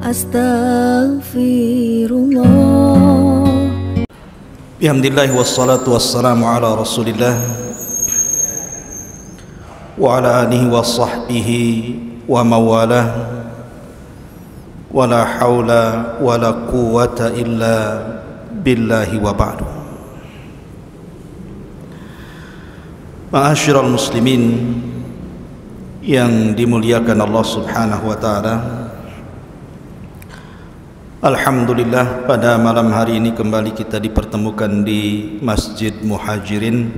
Astaghfirullah. Alhamdulillah wassalatu wassalamu ala Rasulillah wa ala alihi wa sahbihi wa mawalah wa la hawla wa la quwwata illa billahi wa ba'du. Ma'asyiral muslimin yang dimuliakan Allah Subhanahu wa taala, alhamdulillah pada malam hari ini kembali kita dipertemukan di Masjid Muhajirin.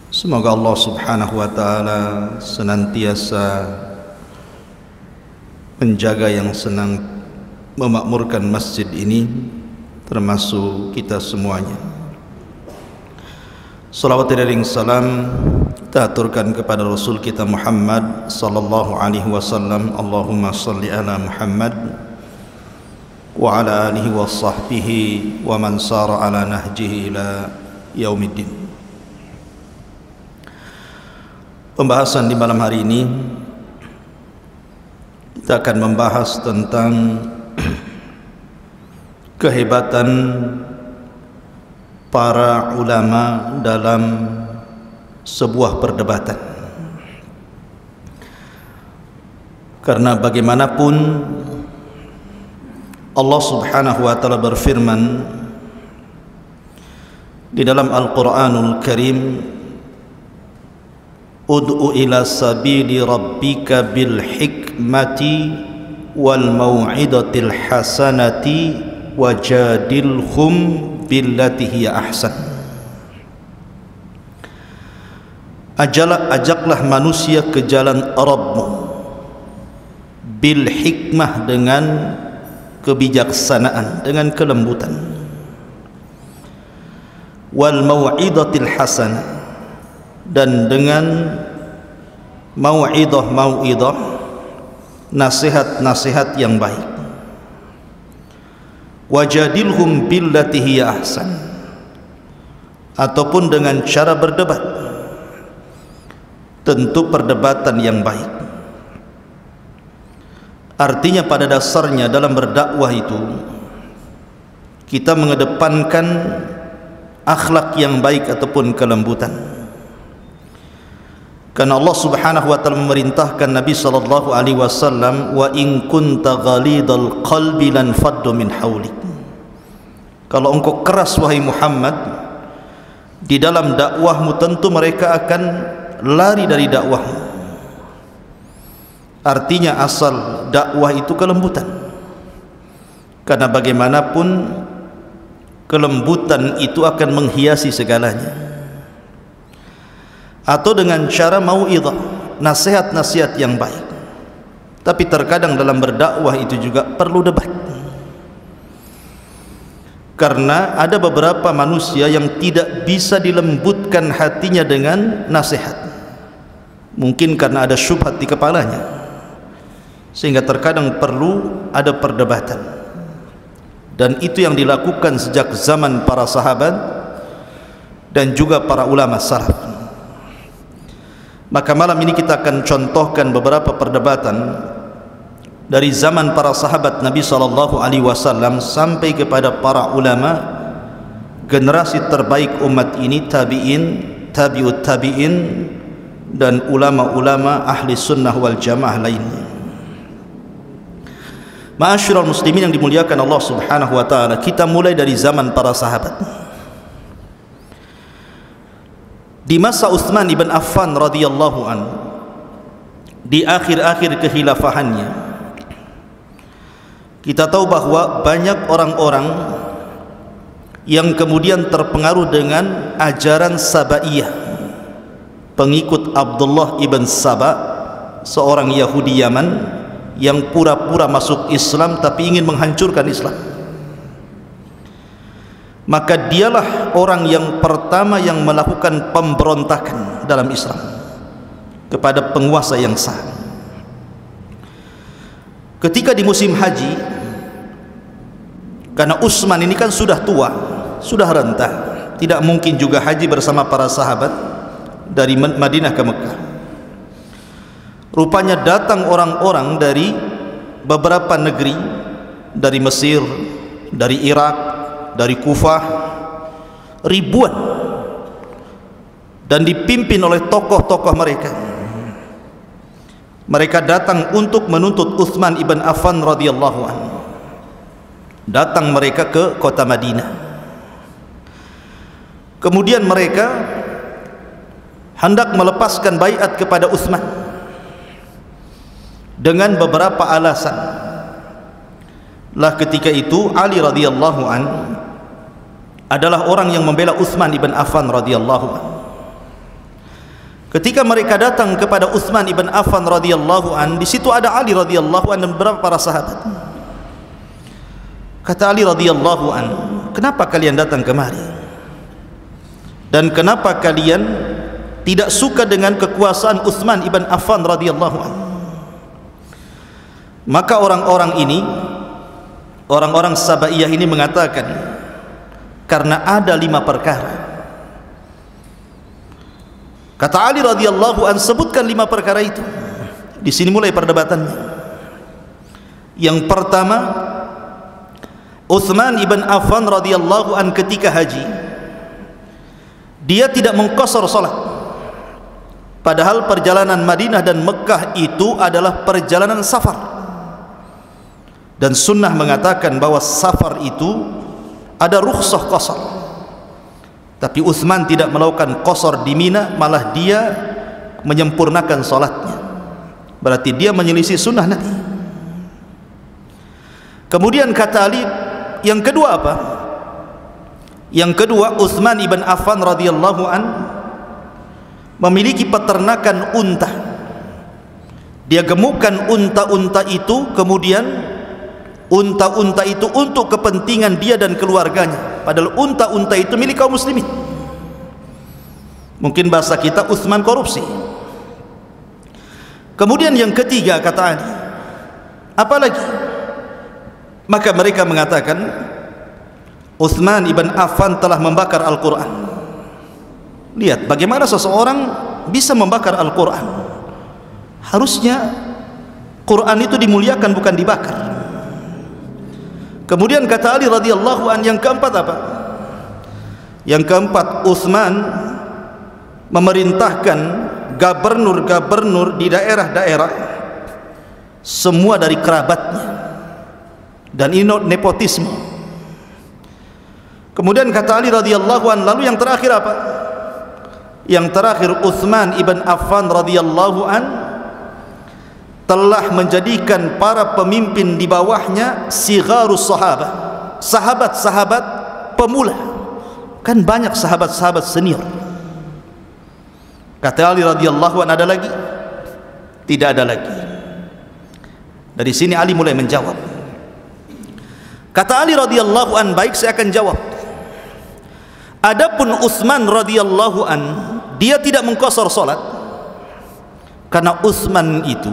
Semoga Allah Subhanahu wa taala senantiasa menjaga yang senang memakmurkan masjid ini, termasuk kita semuanya. Salawat dan salam kita aturkan kepada Rasul kita Muhammad sallallahu alaihi wasallam. Allahumma salli ala Muhammad wa ala alihi wa sahbihi wa man sara ala nahjihi ila yaumiddin. Pembahasan di malam hari ini kita akan membahas tentang kehebatan para ulama dalam sebuah perdebatan. Karena bagaimanapun Allah Subhanahu wa taala berfirman di dalam Al-Qur'anul Karim, ud'u ila sabili rabbika bil hikmati wal mau'izatil hasanati wajadilhum billati hiya ahsan. Ajaklah manusia ke jalan Rabbmu bil hikmah, dengan kebijaksanaan, dengan kelembutan, wal mau'izatil hasanah, dan dengan mau'izah, nasihat-nasihat yang baik. Wajadilhum billati hiya ahsan, ataupun dengan cara berdebat, tentu perdebatan yang baik. Artinya pada dasarnya dalam berdakwah itu kita mengedepankan akhlak yang baik ataupun kelembutan. Karena Allah Subhanahu wa taala memerintahkan Nabi sallallahu alaihi wasallam, wa in kunta ghalidal qalbi lan faddu min haulik. Kalau engkau keras wahai Muhammad di dalam dakwahmu, tentu mereka akan lari dari dakwahmu. Artinya asal dakwah itu kelembutan. Karena bagaimanapun kelembutan itu akan menghiasi segalanya. Atau dengan cara mau'izah, nasihat-nasihat yang baik. Tapi terkadang dalam berdakwah itu juga perlu debat. Karena ada beberapa manusia yang tidak bisa dilembutkan hatinya dengan nasihat. Mungkin karena ada syubhat di kepalanya, sehingga terkadang perlu ada perdebatan. Dan itu yang dilakukan sejak zaman para sahabat dan juga para ulama salaf. Maka malam ini kita akan contohkan beberapa perdebatan dari zaman para sahabat Nabi sallallahu alaihi wasallam sampai kepada para ulama, generasi terbaik umat ini, tabi'in, tabi'ut tabi'in, dan ulama-ulama ahli sunnah wal jamaah lainnya. Ma'asyiral muslimin yang dimuliakan Allah Subhanahu wa taala, kita mulai dari zaman para sahabat. Di masa Utsman ibn Affan radhiyallahu an, di akhir-akhir kekhilafahannya, kita tahu bahwa banyak orang-orang yang kemudian terpengaruh dengan ajaran Sabaiyah, pengikut Abdullah ibn Saba, seorang Yahudi Yaman yang pura-pura masuk Islam tapi ingin menghancurkan Islam. Maka dialah orang yang pertama yang melakukan pemberontakan dalam Islam kepada penguasa yang sah. Ketika di musim haji, karena Utsman ini kan sudah tua, sudah renta, tidak mungkin juga haji bersama para sahabat dari Madinah ke Mekah. Rupanya datang orang-orang dari beberapa negeri, dari Mesir, dari Irak, dari Kufah, ribuan, dan dipimpin oleh tokoh-tokoh mereka. Mereka datang untuk menuntut Utsman ibn Affan radhiyallahu anhu. Datang mereka ke kota Madinah. Kemudian mereka hendak melepaskan baiat kepada Utsman dengan beberapa alasan. Lah ketika itu Ali radhiyallahu anhu adalah orang yang membela Utsman ibn Affan radhiyallahu anhu. Ketika mereka datang kepada Utsman ibn Affan radhiyallahu an, di situ ada Ali radhiyallahu an dan beberapa para sahabat. Kata Ali radhiyallahu an, kenapa kalian datang kemari? Dan kenapa kalian tidak suka dengan kekuasaan Utsman ibn Affan radhiyallahu an? Maka orang-orang ini, orang-orang Sabaiyah ini mengatakan, karena ada 5 perkara. Kata Ali radhiyallahu an, sebutkan 5 perkara itu. Di sini mulai perdebatannya. Yang pertama, Utsman ibn Affan radhiyallahu an ketika haji, dia tidak mengqasar salat. Padahal perjalanan Madinah dan Mekah itu adalah perjalanan safar. Dan sunnah mengatakan bahwa safar itu ada rukhsah qasar. Tapi Utsman tidak melakukan qasar di Mina, malah dia menyempurnakan salatnya. Berarti dia menyelisih sunnah Nabi. Kemudian kata Ali, yang kedua apa? Yang kedua, Utsman ibn Affan radhiyallahu an memiliki peternakan unta. Dia gemukkan unta-unta itu, kemudian unta-unta itu untuk kepentingan dia dan keluarganya. Padahal unta-unta itu milik kaum muslimin. Mungkin bahasa kita, Utsman korupsi. Kemudian yang ketiga kata Ali, apalagi? Maka mereka mengatakan, Utsman ibn Affan telah membakar Al-Quran. Lihat bagaimana seseorang bisa membakar Al-Quran. Harusnya Quran itu dimuliakan, bukan dibakar. Kemudian kata Ali radhiyallahu an, yang keempat apa? Yang keempat, Utsman memerintahkan gubernur-gubernur di daerah-daerah semua dari kerabatnya, dan ini nepotisme. Kemudian kata Ali radhiyallahu an, lalu yang terakhir apa? Yang terakhir, Utsman ibn Affan radhiyallahu an telah menjadikan para pemimpin di bawahnya sigharus sahabah, sahabat-sahabat pemula. Kan banyak sahabat-sahabat senior. Kata Ali radhiyallahu an, ada lagi? Tidak ada lagi. Dari sini Ali mulai menjawab. Kata Ali radhiyallahu an, baik, saya akan jawab. Adapun Utsman radhiyallahu an, dia tidak mengqasar salat karena Utsman itu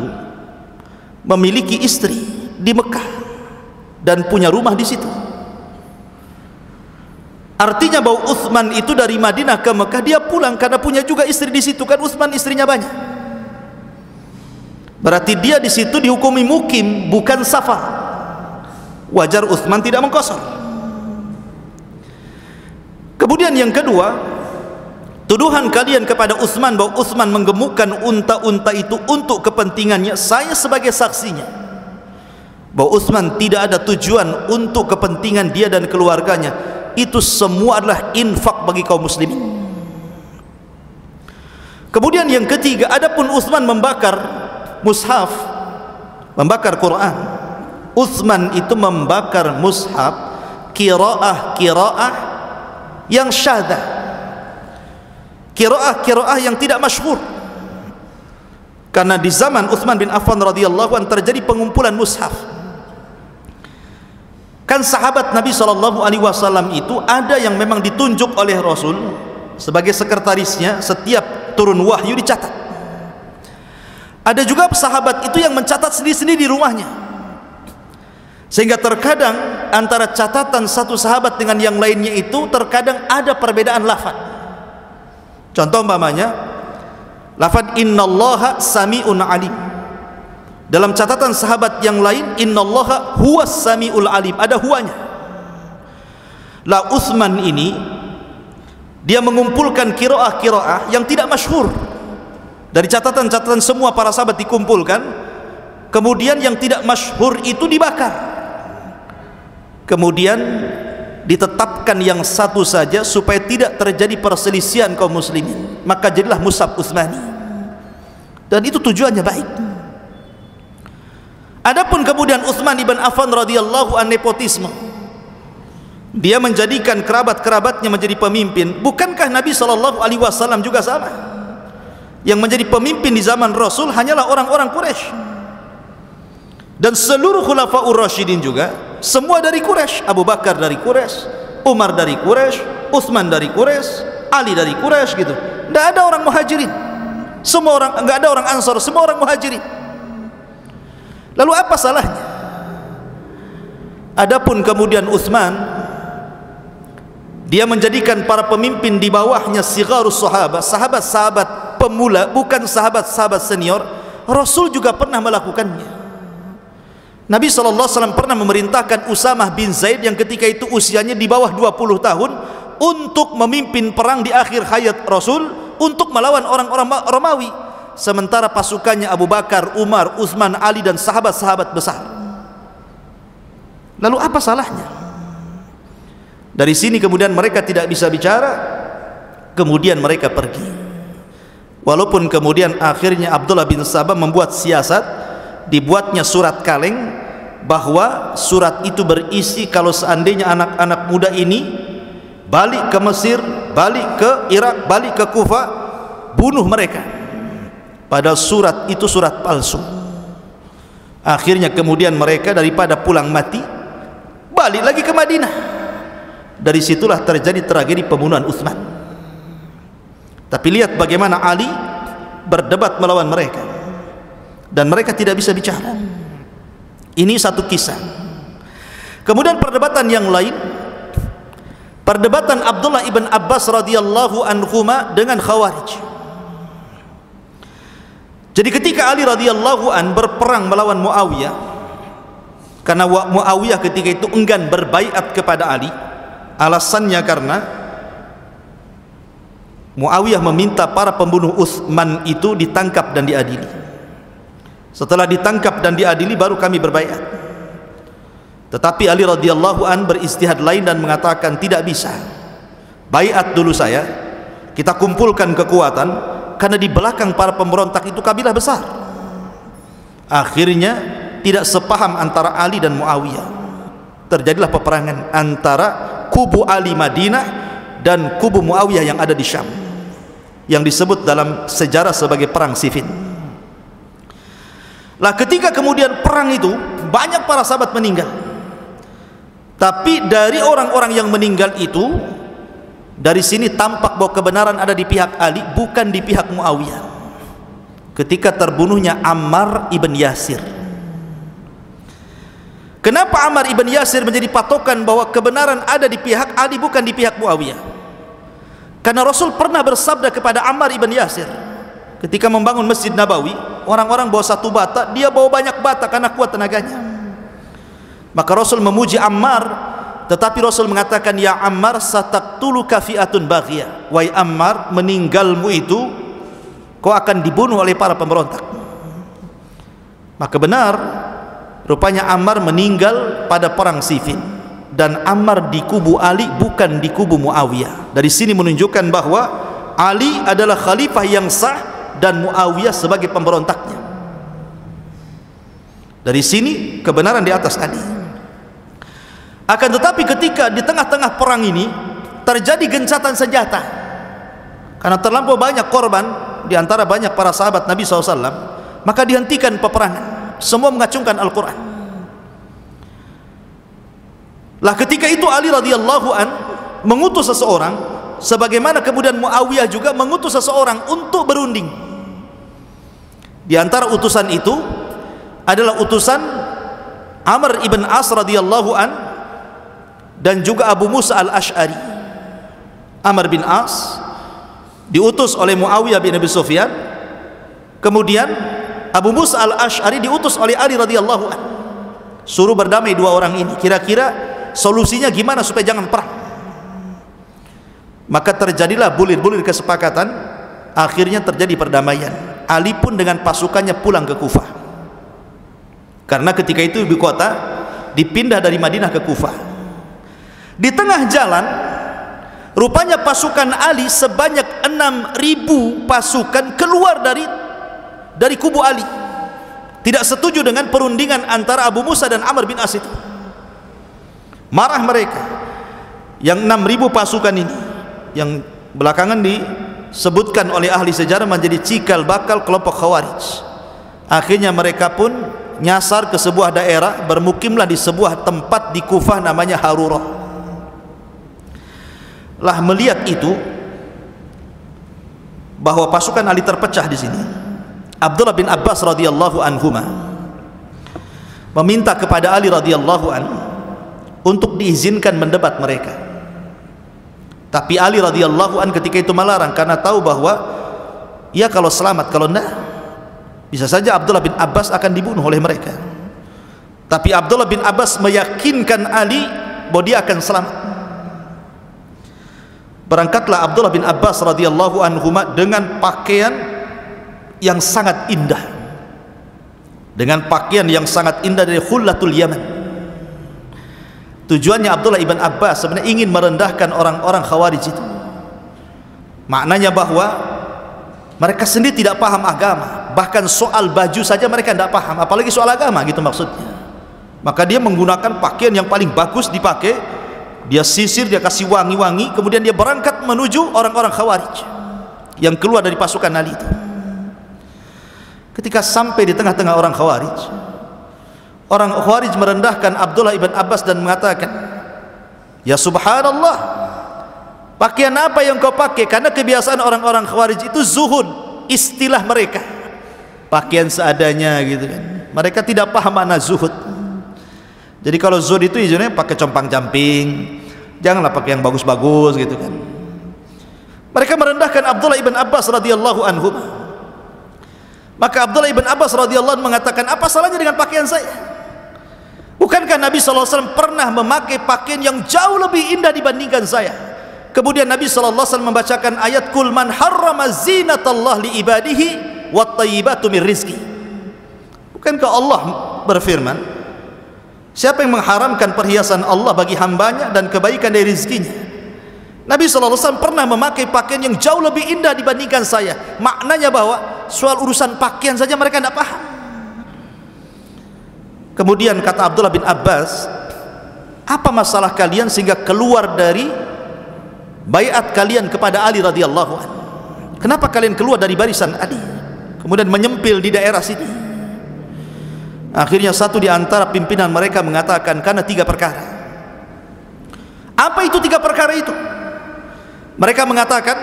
memiliki istri di Mekah dan punya rumah di situ. Artinya bahwa Utsman itu dari Madinah ke Mekah dia pulang karena punya juga istri di situ. Kan Utsman istrinya banyak. Berarti dia di situ dihukumi mukim, bukan safar. Wajar Utsman tidak mengqasar. Kemudian yang kedua, tuduhan kalian kepada Utsman bahwa Utsman menggemukkan unta-unta itu untuk kepentingannya, saya sebagai saksinya bahwa Utsman tidak ada tujuan untuk kepentingan dia dan keluarganya. Itu semua adalah infak bagi kaum muslimin. Kemudian yang ketiga, adapun Utsman membakar mushaf, membakar Quran. Utsman itu membakar mushaf qiraah yang syadzah, qiraah yang tidak masyhur. Karena di zaman Utsman bin Affan radhiyallahu anhu terjadi pengumpulan mushaf. Kan sahabat Nabi SAW itu ada yang memang ditunjuk oleh Rasul sebagai sekretarisnya, setiap turun wahyu dicatat. Ada juga sahabat itu yang mencatat sendiri-sendiri di rumahnya, sehingga terkadang antara catatan satu sahabat dengan yang lainnya itu terkadang ada perbedaan lafaz. Contoh umpamanya lafaz innallaha sami'un alim, Dalam catatan sahabat yang lain, innallaha huwas samiul alim, ada huanya. La Utsman ini dia mengumpulkan qiraah-qiraah yang tidak masyhur. Dari catatan-catatan semua para sahabat dikumpulkan, kemudian yang tidak masyhur itu dibakar, kemudian ditetapkan yang satu saja supaya tidak terjadi perselisihan kaum muslimin, maka jadilah Mushaf Utsmani, dan itu tujuannya baik. Adapun kemudian Utsman ibn Affan radhiyallahu an nepotisme, dia menjadikan kerabat-kerabatnya menjadi pemimpin. Bukankah Nabi SAW juga sama? Yang menjadi pemimpin di zaman Rasul hanyalah orang-orang Quraisy, dan seluruh khulafaur rasyidin juga semua dari Quraisy. Abu Bakar dari Quraisy, Umar dari Quraisy, Utsman dari Quraisy, Ali dari Quraisy, gitu. Tidak ada orang muhajirin, semua orang, enggak ada orang ansar, semua orang muhajirin. Lalu apa salahnya? Adapun kemudian Utsman, dia menjadikan para pemimpin di bawahnya sigharus sahabat, sahabat-sahabat pemula, bukan sahabat-sahabat senior. Rasul juga pernah melakukannya. Nabi SAW pernah memerintahkan Usamah bin Zaid yang ketika itu usianya di bawah 20 tahun untuk memimpin perang di akhir hayat Rasul untuk melawan orang-orang Romawi, sementara pasukannya Abu Bakar, Umar, Utsman, Ali dan sahabat-sahabat besar. Lalu apa salahnya? Dari sini kemudian mereka tidak bisa bicara, kemudian mereka pergi. Walaupun kemudian akhirnya Abdullah bin Sabah membuat siasat, dibuatnya surat kaleng, bahwa surat itu berisi kalau seandainya anak-anak muda ini balik ke Mesir, balik ke Irak, balik ke Kufah, bunuh mereka. Padahal surat itu surat palsu. Akhirnya kemudian mereka daripada pulang mati, balik lagi ke Madinah. Dari situlah terjadi tragedi pembunuhan Utsman. Tapi lihat bagaimana Ali berdebat melawan mereka, dan mereka tidak bisa bicara. Ini satu kisah. Kemudian perdebatan yang lain, perdebatan Abdullah ibn Abbas radhiyallahu anhuma dengan Khawarij. Jadi ketika Ali radhiyallahu an berperang melawan Muawiyah, karena Muawiyah ketika itu enggan berbaiat kepada Ali, alasannya karena Muawiyah meminta para pembunuh Utsman itu ditangkap dan diadili. Setelah ditangkap dan diadili baru kami berbaiat. Tetapi Ali radhiyallahu an beristihad lain dan mengatakan tidak bisa. Baiat dulu saya, kita kumpulkan kekuatan, karena di belakang para pemberontak itu kabilah besar. Akhirnya tidak sepaham antara Ali dan Muawiyah. Terjadilah peperangan antara kubu Ali Madinah dan kubu Muawiyah yang ada di Syam, yang disebut dalam sejarah sebagai perang Siffin. Lah ketika kemudian perang itu banyak para sahabat meninggal, tapi dari orang-orang yang meninggal itu, dari sini tampak bahwa kebenaran ada di pihak Ali, bukan di pihak Muawiyah. Ketika terbunuhnya Ammar ibn Yasir, kenapa Ammar ibn Yasir menjadi patokan bahwa kebenaran ada di pihak Ali bukan di pihak Muawiyah? Karena Rasul pernah bersabda kepada Ammar ibn Yasir ketika membangun Masjid Nabawi, orang-orang bawa satu bata, dia bawa banyak bata karena kuat tenaganya. Maka Rasul memuji Ammar, tetapi Rasul mengatakan, ya Ammar sataqtuluka fi'atun baghiyah, wahai Ammar, meninggalmu itu kau akan dibunuh oleh para pemberontak. Maka benar, rupanya Ammar meninggal pada perang Siffin, dan Ammar di kubu Ali bukan di kubu Muawiyah. Dari sini menunjukkan bahwa Ali adalah khalifah yang sah dan Muawiyah sebagai pemberontaknya. Dari sini kebenaran di atas Ali. Akan tetapi ketika di tengah-tengah perang ini terjadi gencatan senjata, karena terlampau banyak korban di antara banyak para sahabat Nabi SAW, maka dihentikan peperangan. Semua mengacungkan Al-Quran. Lah ketika itu Ali radhiyallahu an mengutus seseorang, sebagaimana kemudian Muawiyah juga mengutus seseorang untuk berunding. Di antara utusan itu adalah utusan Amr ibn As radhiyallahu an dan juga Abu Musa al-Ash'ari. Amr bin As diutus oleh Muawiyah bin Abi Sufyan, kemudian Abu Musa al-Asy'ari diutus oleh Ali radhiyallahu anhu, suruh berdamai dua orang ini, kira-kira solusinya gimana supaya jangan perang. Maka terjadilah bulir-bulir kesepakatan, akhirnya terjadi perdamaian. Ali pun dengan pasukannya pulang ke Kufah, karena ketika itu ibu kota dipindah dari Madinah ke Kufah. Di tengah jalan, rupanya pasukan Ali sebanyak 6.000 pasukan keluar dari kubu Ali, tidak setuju dengan perundingan antara Abu Musa dan Amr bin As itu. Marah mereka. Yang 6.000 pasukan ini, yang belakangan disebutkan oleh ahli sejarah menjadi cikal bakal kelompok Khawarij. Akhirnya mereka pun nyasar ke sebuah daerah, bermukimlah di sebuah tempat di Kufah namanya Harurah. Lah melihat itu, bahwa pasukan Ali terpecah di sini, Abdullah bin Abbas radhiyallahu anhuma meminta kepada Ali radhiyallahu anhu untuk diizinkan mendebat mereka. Tapi Ali radhiyallahu anhu ketika itu melarang, karena tahu bahwa ya kalau selamat, kalau enggak bisa saja Abdullah bin Abbas akan dibunuh oleh mereka. Tapi Abdullah bin Abbas meyakinkan Ali bahwa dia akan selamat. Berangkatlah Abdullah bin Abbas radhiyallahu anhu dengan pakaian yang sangat indah, dengan pakaian yang sangat indah dari Khullatul Yaman. Tujuannya Abdullah ibn Abbas sebenarnya ingin merendahkan orang-orang Khawarij itu. Maknanya bahwa mereka sendiri tidak paham agama, bahkan soal baju saja mereka tidak paham, apalagi soal agama gitu maksudnya. Maka dia menggunakan pakaian yang paling bagus dipakai, dia sisir, dia kasih wangi-wangi, kemudian dia berangkat menuju orang-orang Khawarij yang keluar dari pasukan Ali itu. Ketika sampai di tengah-tengah orang Khawarij, orang Khawarij merendahkan Abdullah ibn Abbas dan mengatakan, ya subhanallah, pakaian apa yang kau pakai? Karena kebiasaan orang-orang Khawarij itu zuhud, istilah mereka pakaian seadanya gitu kan. Mereka tidak paham makna zuhud. Jadi kalau zuhud itu izinnya pakai compang-camping, janganlah pakai yang bagus-bagus gitu kan. Mereka merendahkan Abdullah ibn Abbas radhiyallahu anhu. Maka Abdullah ibn Abbas radhiyallahu anhu mengatakan, apa salahnya dengan pakaian saya? Bukankah Nabi SAW pernah memakai pakaian yang jauh lebih indah dibandingkan saya? Kemudian Nabi SAW membacakan ayat, kul man harrama zinatallah li ibadihi wat tayyibatu min rizki. Bukankah Allah berfirman, siapa yang mengharamkan perhiasan Allah bagi hambanya dan kebaikan dari rizkinya? Nabi SAW pernah memakai pakaian yang jauh lebih indah dibandingkan saya. Maknanya bahwa soal urusan pakaian saja mereka tidak paham. Kemudian kata Abdullah bin Abbas, apa masalah kalian sehingga keluar dari baiat kalian kepada Ali radhiyallahu anhu? Kenapa kalian keluar dari barisan Ali, kemudian menyempil di daerah sini? Akhirnya satu di antara pimpinan mereka mengatakan, karena 3 perkara. Apa itu 3 perkara itu? Mereka mengatakan,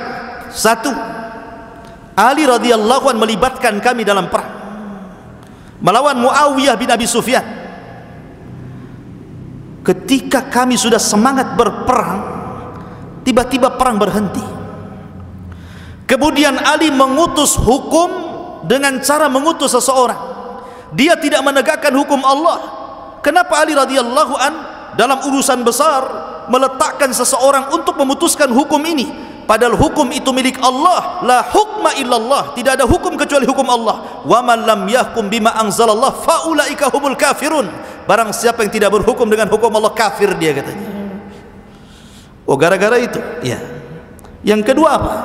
1, Ali radhiyallahu anhu melibatkan kami dalam perang melawan Muawiyah bin Abi Sufyan. Ketika kami sudah semangat berperang, tiba-tiba perang berhenti. Kemudian Ali mengutus hukum dengan cara mengutus seseorang. Dia tidak menegakkan hukum Allah. Kenapa Ali radhiyallahu an dalam urusan besar meletakkan seseorang untuk memutuskan hukum ini? Padahal hukum itu milik Allah. La hukma illallah, tidak ada hukum kecuali hukum Allah. Wa man lam yahkum bima anzalallah faulaika humul kafirun. Barang siapa yang tidak berhukum dengan hukum Allah, kafir dia, katanya. Oh, gara-gara itu ya. Yang kedua apa?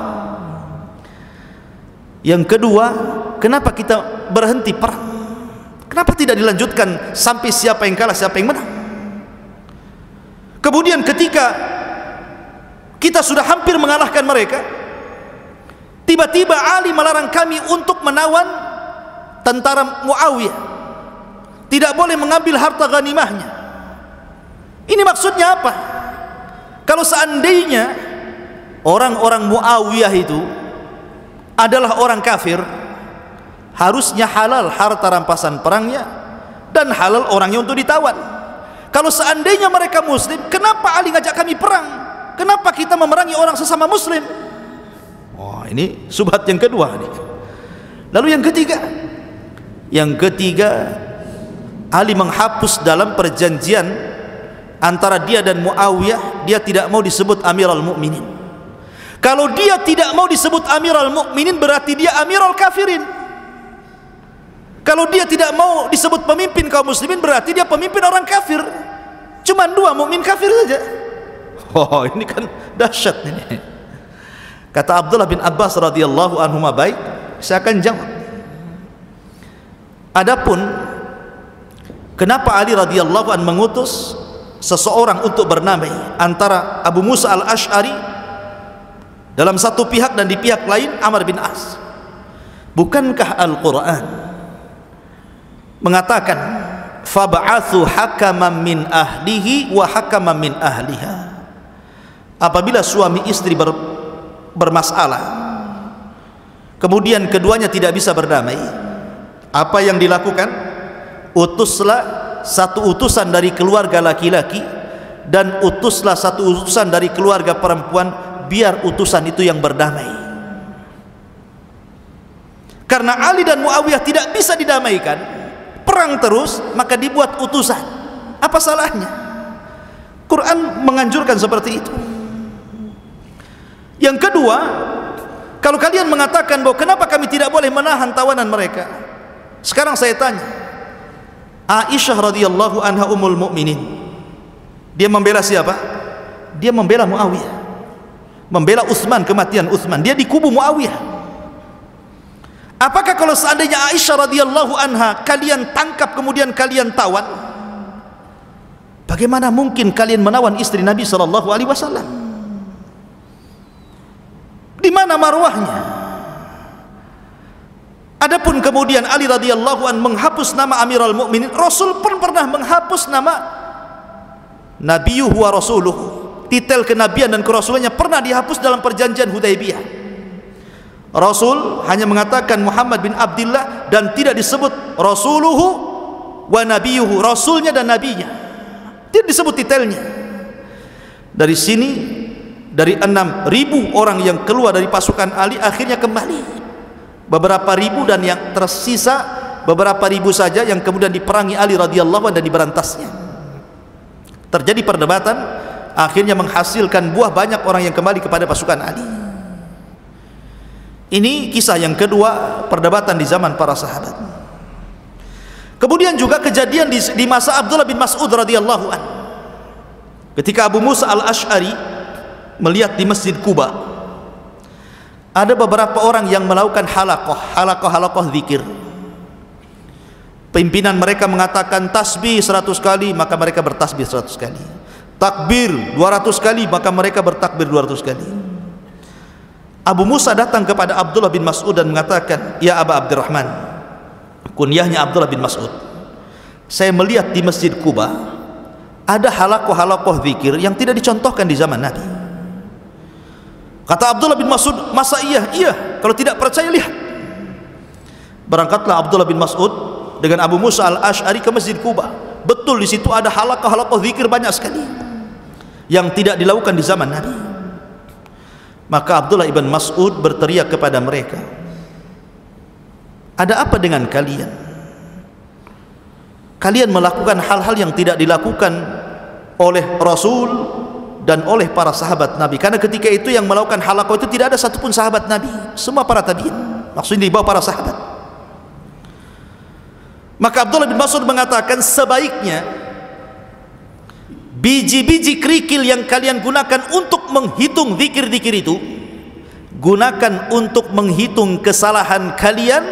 Yang kedua, kenapa kita berhenti perang? Kenapa tidak dilanjutkan sampai siapa yang kalah, siapa yang menang? Kemudian ketika kita sudah hampir mengalahkan mereka, tiba-tiba Ali melarang kami untuk menawan tentara Muawiyah, tidak boleh mengambil harta ghanimahnya. Ini maksudnya apa? Kalau seandainya orang-orang Muawiyah itu adalah orang kafir, harusnya halal harta rampasan perangnya dan halal orangnya untuk ditawan. Kalau seandainya mereka muslim, kenapa Ali ngajak kami perang? Kenapa kita memerangi orang sesama muslim? Oh, ini subhat yang kedua nih. Lalu yang ketiga, Yang ketiga, Ali menghapus dalam perjanjian antara dia dan Muawiyah, dia tidak mau disebut Amirul Mukminin. Kalau dia tidak mau disebut Amirul Mukminin, berarti dia Amirul Kafirin. Kalau dia tidak mau disebut pemimpin kaum muslimin, berarti dia pemimpin orang kafir. Cuma dua, mukmin kafir saja. Oh, ini kan dahsyat ini. Kata Abdullah bin Abbas radhiyallahu anhu, baik, saya akan jawab. Adapun kenapa Ali radhiyallahu anhu mengutus seseorang untuk bernamai antara Abu Musa al-Ash'ari dalam satu pihak dan di pihak lain Amr bin As? Bukankah Al-Quran mengatakan fab'athu hakaman min ahlihi wa hakaman min ahliha? Apabila suami istri bermasalah, kemudian keduanya tidak bisa berdamai, apa yang dilakukan? Utuslah satu utusan dari keluarga laki-laki dan utuslah satu utusan dari keluarga perempuan, biar utusan itu yang berdamai. Karena Ali dan Muawiyah tidak bisa didamaikan, perang terus, maka dibuat utusan. Apa salahnya? Quran menganjurkan seperti itu. Yang kedua, kalau kalian mengatakan bahwa kenapa kami tidak boleh menahan tawanan mereka, sekarang saya tanya, Aisyah radhiyallahu anha ummul mukminin, dia membela siapa? Dia membela Muawiyah, membela Utsman, kematian Utsman, dia di kubu Muawiyah. Apakah kalau seandainya Aisyah radhiyallahu anha kalian tangkap kemudian kalian tawan, bagaimana mungkin kalian menawan istri Nabi sallallahu alaihi wasallam? Di mana marwahnya? Adapun kemudian Ali radhiyallahu anhu menghapus nama Amirul Mukminin, Rasul pun pernah menghapus nama Nabiyuhu wa Rasuluhu, titel kenabian dan kerasulannya pernah dihapus dalam perjanjian Hudaybiyah. Rasul hanya mengatakan Muhammad bin Abdullah dan tidak disebut Rasuluhu wa Nabiyuhu, Rasulnya dan Nabinya, tidak disebut titelnya. Dari sini, dari 6.000 orang yang keluar dari pasukan Ali, akhirnya kembali beberapa ribu, dan yang tersisa beberapa ribu saja yang kemudian diperangi Ali radhiyallahu anhu dan diberantasnya. Terjadi perdebatan, akhirnya menghasilkan buah, banyak orang yang kembali kepada pasukan Ali. Ini kisah yang kedua, perdebatan di zaman para sahabat. Kemudian juga kejadian di masa Abdullah bin Mas'ud radhiyallahu anhu, ketika Abu Musa al-Ash'ari melihat di Masjid Quba ada beberapa orang yang melakukan halaqah zikir. Pimpinan mereka mengatakan tasbih 100 kali, maka mereka bertasbih 100 kali. Takbir 200 kali, maka mereka bertakbir 200 kali. Abu Musa datang kepada Abdullah bin Mas'ud dan mengatakan, "Ya Aba Abdurrahman," kunyahnya Abdullah bin Mas'ud, "saya melihat di Masjid Quba ada halaqah zikir yang tidak dicontohkan di zaman Nabi." Kata Abdullah bin Mas'ud, "Masa iya?" "Iya, kalau tidak percaya lihat." Berangkatlah Abdullah bin Mas'ud dengan Abu Musa al-Ash'ari ke Masjid Quba. Betul, di situ ada halaqah zikir banyak sekali yang tidak dilakukan di zaman Nabi. Maka Abdullah ibn Mas'ud berteriak kepada mereka, "Ada apa dengan kalian? Kalian melakukan hal-hal yang tidak dilakukan oleh Rasul dan oleh para sahabat Nabi." Karena ketika itu yang melakukan halaqah itu tidak ada satupun sahabat Nabi, semua para tabi'in, maksudnya di bawah para sahabat. Maka Abdullah bin Mas'ud mengatakan, sebaiknya biji-biji kerikil yang kalian gunakan untuk menghitung zikir-zikir itu, gunakan untuk menghitung kesalahan kalian,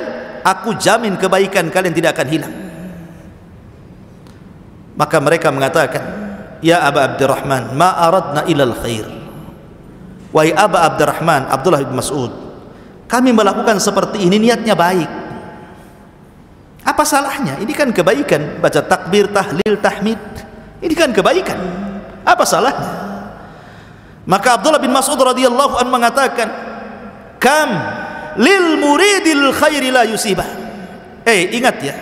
aku jamin kebaikan kalian tidak akan hilang. Maka mereka mengatakan, "Ya Aba Abdurrahman, ma aradna ilal khair." Wahai Aba Abdurrahman, Abdullah bin Mas'ud, kami melakukan seperti ini niatnya baik. Apa salahnya? Ini kan kebaikan, baca takbir, tahlil, tahmid, ini kan kebaikan. Apa salahnya? Maka Abdullah bin Mas'ud radhiyallahu anhu mengatakan, "Kam lil muridil khairi la yusibah." Ingat ya,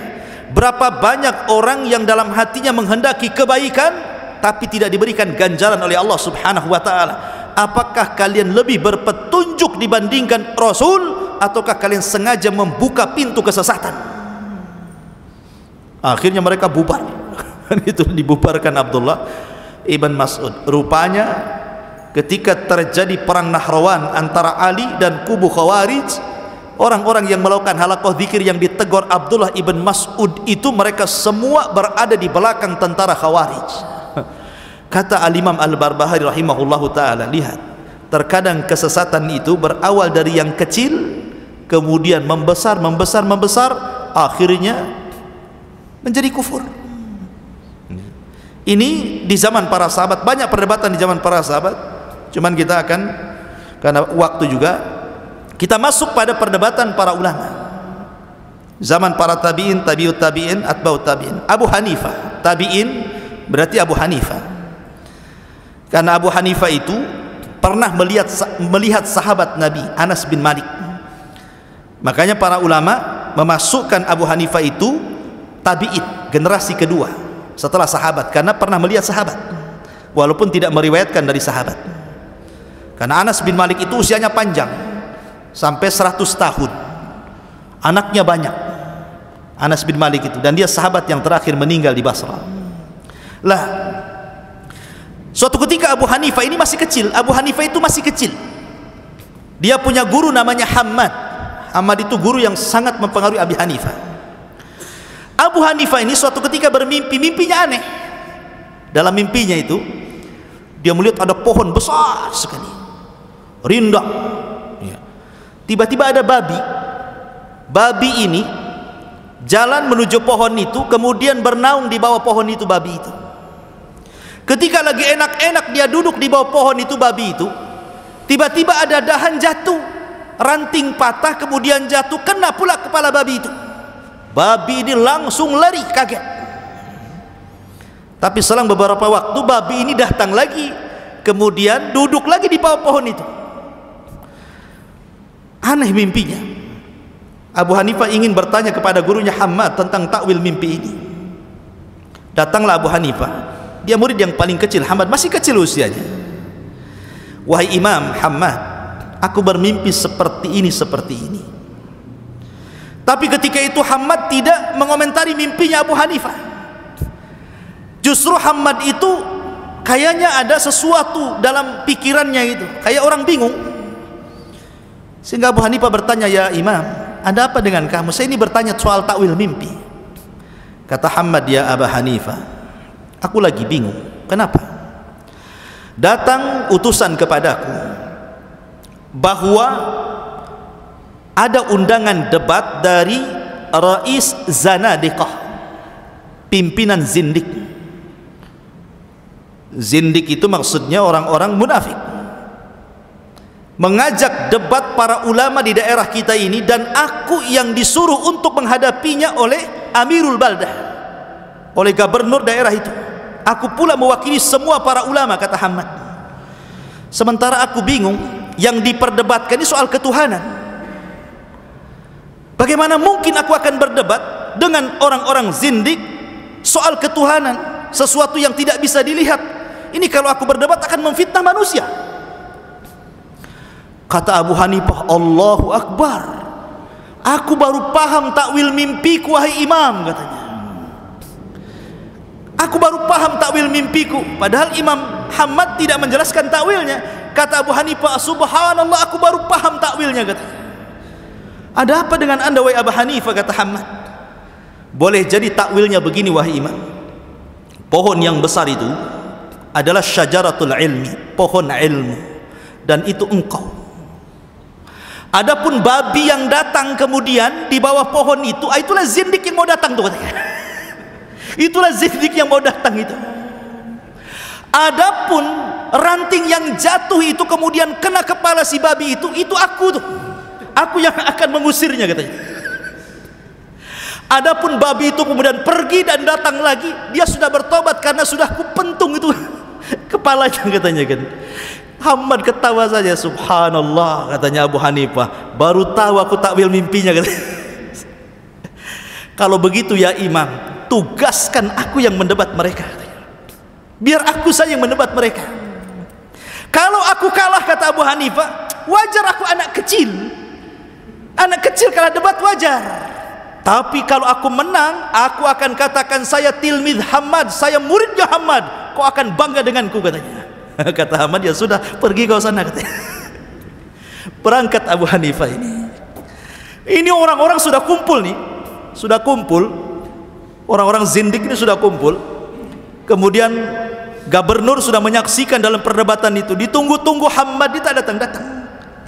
berapa banyak orang yang dalam hatinya menghendaki kebaikan tapi tidak diberikan ganjaran oleh Allah Subhanahu wa taala. Apakah kalian lebih berpetunjuk dibandingkan Rasul, ataukah kalian sengaja membuka pintu kesesatan? Akhirnya mereka bubar. Itu dibubarkan Abdullah ibn Mas'ud. Rupanya ketika terjadi perang Nahrawan antara Ali dan kubu Khawarij, orang-orang yang melakukan halaqah zikir yang ditegur Abdullah ibn Mas'ud itu mereka semua berada di belakang tentara Khawarij. Kata Al-Imam Al-Barbahari rahimahullahu ta'ala, lihat, terkadang kesesatan itu berawal dari yang kecil, kemudian membesar, akhirnya menjadi kufur. Ini di zaman para sahabat, banyak perdebatan di zaman para sahabat. Cuman kita akan, karena waktu juga, kita masuk pada perdebatan para ulama. Zaman para tabi'in, tabi'ut tabi'in, atba'ut tabi'in. Abu Hanifah, tabi'in berarti Abu Hanifah. Karena Abu Hanifah itu pernah melihat sahabat Nabi Anas bin Malik. Makanya para ulama memasukkan Abu Hanifah itu tabi'in, generasi kedua setelah sahabat, karena pernah melihat sahabat walaupun tidak meriwayatkan dari sahabat. Karena Anas bin Malik itu usianya panjang sampai 100 tahun, anaknya banyak, Anas bin Malik itu, dan dia sahabat yang terakhir meninggal di Basra. Lah, suatu ketika Abu Hanifah ini masih kecil. Abu Hanifah itu masih kecil. Dia punya guru namanya Hammad. Hammad itu guru yang sangat mempengaruhi Abu Hanifah. Abu Hanifah ini suatu ketika bermimpi, mimpinya aneh. Dalam mimpinya itu dia melihat ada pohon besar sekali, rindang. Tiba-tiba ada babi. Babi ini jalan menuju pohon itu, kemudian bernaung di bawah pohon itu babi itu. Ketika lagi enak-enak dia duduk di bawah pohon itu babi itu, tiba-tiba ada dahan jatuh, ranting patah, kemudian jatuh, kena pula kepala babi itu. Babi ini langsung lari, kaget. Tapi selang beberapa waktu babi ini datang lagi, kemudian duduk lagi di bawah pohon itu. Aneh mimpinya. Abu Hanifah ingin bertanya kepada gurunya Hammad tentang takwil mimpi ini. Datanglah Abu Hanifah, dia murid yang paling kecil, Hammad masih kecil usianya. Wahai Imam Hammad, aku bermimpi seperti ini, seperti ini. Tapi ketika itu Hammad tidak mengomentari mimpinya Abu Hanifah. Justru Hammad itu kayaknya ada sesuatu dalam pikirannya itu, kayak orang bingung. Sehingga Abu Hanifah bertanya, ya Imam, ada apa dengan kamu? Saya ini bertanya soal takwil mimpi. Kata Hammad, ya Abu Hanifah, aku lagi bingung. Kenapa? Datang utusan kepadaku bahwa ada undangan debat dari Rais Zanadiqah, pimpinan zindik. Zindik itu maksudnya orang-orang munafik, mengajak debat para ulama di daerah kita ini, dan aku yang disuruh untuk menghadapinya oleh Amirul Baldah, oleh gubernur daerah itu. Aku pula mewakili semua para ulama, kata Hammad. Sementara aku bingung, yang diperdebatkan ini soal ketuhanan. Bagaimana mungkin aku akan berdebat dengan orang-orang zindik soal ketuhanan, sesuatu yang tidak bisa dilihat? Ini kalau aku berdebat akan memfitnah manusia. Kata Abu Hanifah, Allahu Akbar, aku baru paham takwil mimpiku wahai imam, katanya. Aku baru paham takwil mimpiku. Padahal Imam Hammad tidak menjelaskan takwilnya. Kata Abu Hanifah, subhanallah, aku baru paham takwilnya, katanya. Ada apa dengan anda wahai Abu Hanifah, kata Hammad? Boleh jadi takwilnya begini wahai imam. Pohon yang besar itu adalah syajaratul ilmi, pohon ilmu, dan itu engkau. Adapun babi yang datang kemudian di bawah pohon itu, itulah zindik yang mau datang tuh, katanya. Itulah zindik yang mau datang itu. Adapun ranting yang jatuh itu kemudian kena kepala si babi itu aku tuh. Aku yang akan mengusirnya, katanya. Adapun babi itu kemudian pergi dan datang lagi, dia sudah bertobat karena sudah kupentung itu kepalanya, katanya kan. Hammad ketawa saja, subhanallah, katanya Abu Hanifah, baru tahu aku takwil mimpinya, katanya. Kalau begitu ya imam, tugaskan aku yang mendebat mereka, katanya. Biar aku saja yang mendebat mereka. Kalau aku kalah, kata Abu Hanifah, wajar, aku anak kecil. Anak kecil kalah debat wajar. Tapi kalau aku menang, aku akan katakan saya tilmidh Hamad, saya muridnya Hamad. Kau akan bangga denganku, katanya. Kata Hamad, ya sudah, pergi kau sana, katanya. Berangkat Abu Hanifah ini. Ini orang-orang sudah kumpul nih, sudah kumpul. Orang-orang zindik ini sudah kumpul. Kemudian gubernur sudah menyaksikan dalam perdebatan itu. Ditunggu-tunggu, Hamad itu tak datang-datang.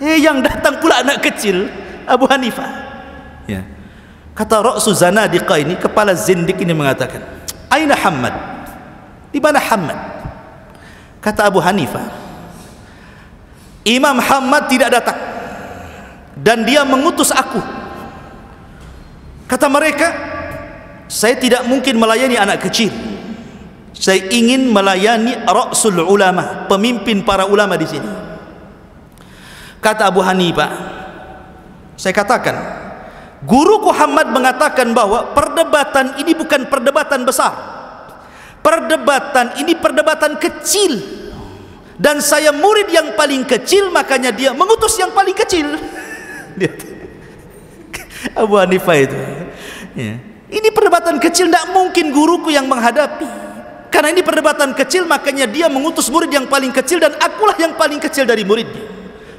Yang datang pula anak kecil, Abu Hanifah. Ya. Kata Ra'su Zanadiqah ini, kepala zindik ini mengatakan, Aina Hamad? Di mana Hamad? Kata Abu Hanifah, Imam Hamad tidak datang dan dia mengutus aku. Kata mereka, saya tidak mungkin melayani anak kecil. Saya ingin melayani Ra'sul Ulama, pemimpin para ulama di sini. Kata Abu Hanifah, saya katakan, guruku Hamad mengatakan bahwa perdebatan ini bukan perdebatan besar. Perdebatan ini perdebatan kecil. Dan saya murid yang paling kecil, makanya dia mengutus yang paling kecil. Abu Hanifah itu. Ya. Ini perdebatan kecil, tidak mungkin guruku yang menghadapi. Karena ini perdebatan kecil, makanya dia mengutus murid yang paling kecil, dan akulah yang paling kecil dari muridnya.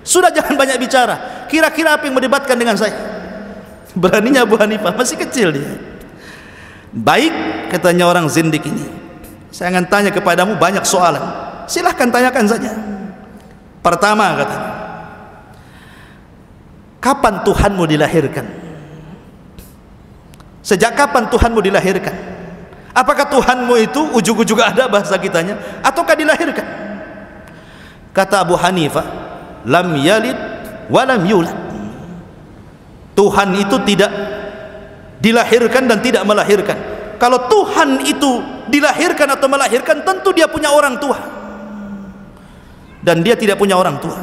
Sudah, jangan banyak bicara. Kira-kira apa yang mendebatkan dengan saya? Beraninya Abu Hanifah, masih kecil dia. Baik, katanya orang zindik ini, saya akan tanya kepadamu banyak soalan, silahkan tanyakan saja. Pertama, katanya, kapan Tuhanmu dilahirkan? Sejak kapan Tuhanmu dilahirkan? Apakah Tuhanmu itu ujug-ujug ada, bahasa kitanya, ataukah dilahirkan? Kata Abu Hanifah, lam yalid walam yulad. Tuhan itu tidak dilahirkan dan tidak melahirkan. Kalau Tuhan itu dilahirkan atau melahirkan, tentu dia punya orang tua, dan dia tidak punya orang tua.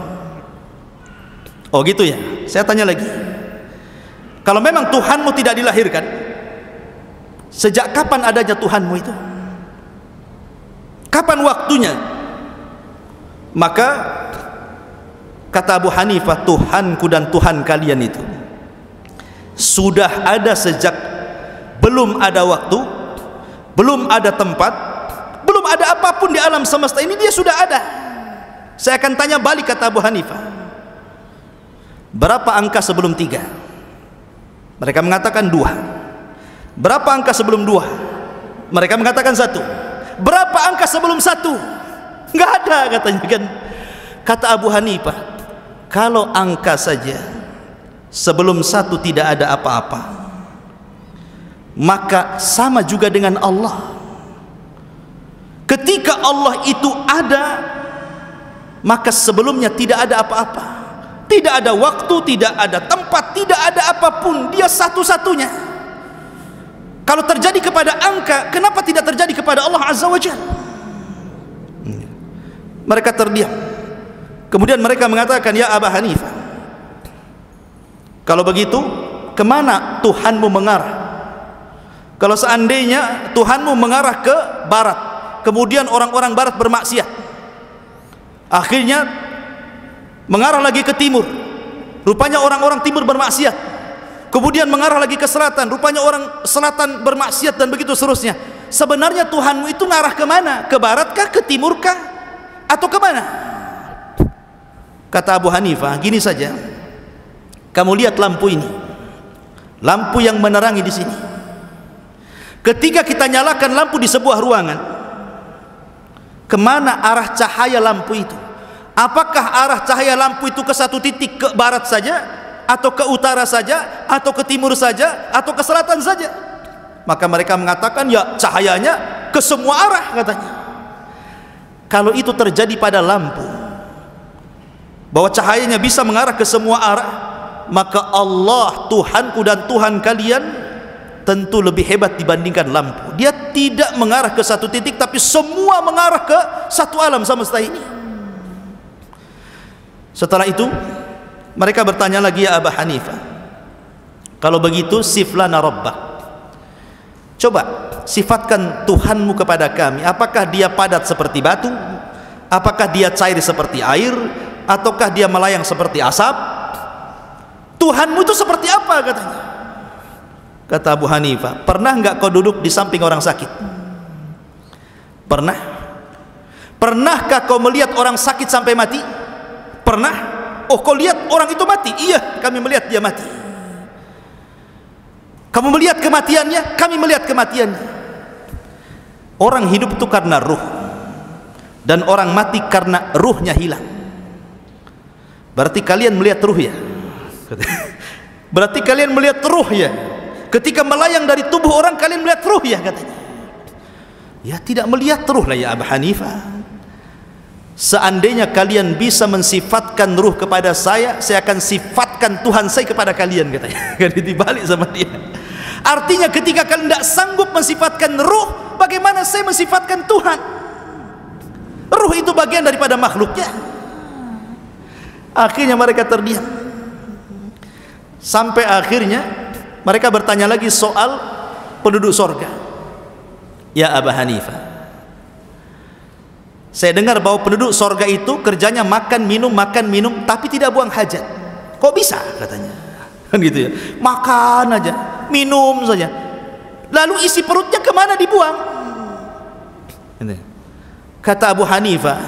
Oh gitu ya. Saya tanya lagi, kalau memang Tuhanmu tidak dilahirkan, sejak kapan adanya Tuhanmu itu? Kapan waktunya? Maka kata Abu Hanifah, Tuhanku dan Tuhan kalian itu sudah ada sejak belum ada waktu, belum ada tempat, belum ada apapun di alam semesta ini, dia sudah ada. Saya akan tanya balik, kata Abu Hanifah, berapa angka sebelum 3? Mereka mengatakan 2. Berapa angka sebelum 2? Mereka mengatakan 1. Berapa angka sebelum 1? Enggak ada, katanya kan. Kata Abu Hanifah, kalau angka saja sebelum 1 tidak ada apa-apa, maka sama juga dengan Allah. Ketika Allah itu ada, maka sebelumnya tidak ada apa-apa. Tidak ada waktu, tidak ada tempat, tidak ada apapun. Dia satu-satunya. Kalau terjadi kepada angka, kenapa tidak terjadi kepada Allah Azza wa Jalla? Mereka terdiam. Kemudian mereka mengatakan, ya Abu Hanifah, kalau begitu, kemana Tuhanmu mengarah? Kalau seandainya Tuhanmu mengarah ke barat, kemudian orang-orang barat bermaksiat, akhirnya mengarah lagi ke timur, rupanya orang-orang timur bermaksiat, kemudian mengarah lagi ke selatan, rupanya orang selatan bermaksiat, dan begitu seterusnya. Sebenarnya Tuhanmu itu ngarah kemana? Ke baratkah, ke timurkah, atau kemana? Kata Abu Hanifah, gini saja, kamu lihat lampu ini, lampu yang menerangi di sini. Ketika kita nyalakan lampu di sebuah ruangan, kemana arah cahaya lampu itu? Apakah arah cahaya lampu itu ke satu titik, ke barat saja, atau ke utara saja, atau ke timur saja, atau ke selatan saja? Maka mereka mengatakan, ya cahayanya ke semua arah, katanya. Kalau itu terjadi pada lampu, bahwa cahayanya bisa mengarah ke semua arah, maka Allah, Tuhanku dan Tuhan kalian, tentu lebih hebat dibandingkan lampu. Dia tidak mengarah ke satu titik, tapi semua mengarah ke satu alam semesta ini. Setelah itu mereka bertanya lagi, ya Abu Hanifah, kalau begitu siflana rabbak, coba sifatkan Tuhanmu kepada kami. Apakah dia padat seperti batu? Apakah dia cair seperti air? Ataukah dia melayang seperti asap? Tuhanmu itu seperti apa, katanya. Kata Abu Hanifah, pernah enggak kau duduk di samping orang sakit? Pernah. Pernahkah kau melihat orang sakit sampai mati? Pernah. Oh, kau lihat orang itu mati? Iya, kami melihat dia mati. Kamu melihat kematiannya? Kami melihat kematiannya. Orang hidup itu karena ruh, dan orang mati karena ruhnya hilang. Berarti kalian melihat ruh ya? Berarti kalian melihat ruh ya? Ketika melayang dari tubuh orang, kalian melihat ruh ya, katanya. Ya, tidak melihat ruh lah ya Abu Hanifah. Seandainya kalian bisa mensifatkan ruh kepada saya akan sifatkan Tuhan saya kepada kalian, katanya. Kan dibalik sama dia. Artinya ketika kalian tidak sanggup mensifatkan ruh, bagaimana saya mensifatkan Tuhan? Ruh itu bagian daripada makhluknya. Akhirnya mereka terdiam. Sampai akhirnya mereka bertanya lagi soal penduduk sorga. Ya Abu Hanifah, saya dengar bahwa penduduk sorga itu kerjanya makan minum, tapi tidak buang hajat. Kok bisa, katanya? Kan gitu ya, makan aja, minum saja, lalu isi perutnya kemana dibuang? Kata Abu Hanifah,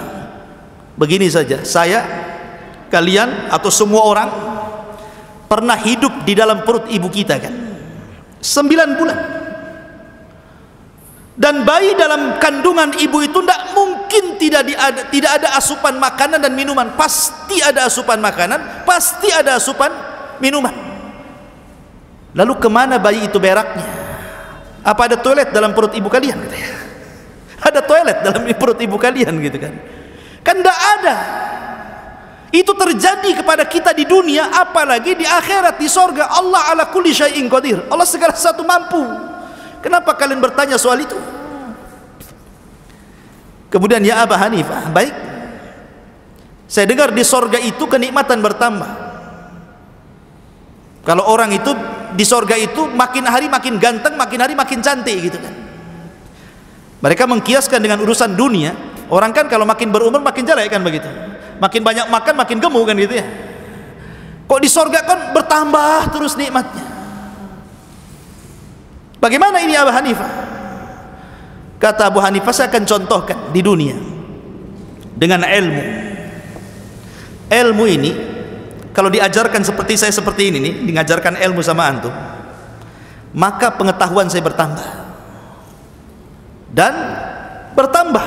begini saja, saya, kalian atau semua orang pernah hidup di dalam perut ibu kita kan 9 bulan, dan bayi dalam kandungan ibu itu tidak mungkin tidak ada asupan makanan dan minuman. Pasti ada asupan makanan, pasti ada asupan minuman. Lalu kemana bayi itu beraknya? Apa ada toilet dalam perut ibu kalian? Ada toilet dalam perut ibu kalian gitu kan? Kan tidak ada. Itu terjadi kepada kita di dunia, apalagi di akhirat, di sorga. Allah ala kulli syai'in qadir. Allah segala sesuatu mampu. Kenapa kalian bertanya soal itu? Kemudian ya Abu Hanifah, baik, saya dengar di sorga itu kenikmatan bertambah. Kalau orang itu di sorga itu makin hari makin ganteng, makin hari makin cantik gitu kan. Mereka mengkiaskan dengan urusan dunia. Orang kan kalau makin berumur makin jelek kan begitu. Makin banyak makan makin gemuk kan gitu ya. Kok di sorga kan bertambah terus nikmatnya? Bagaimana ini Abu Hanifah? Kata Abu Hanifah, saya akan contohkan di dunia dengan ilmu. Ilmu ini kalau diajarkan seperti saya seperti ini nih, mengajarkan ilmu sama antum, maka pengetahuan saya bertambah dan bertambah.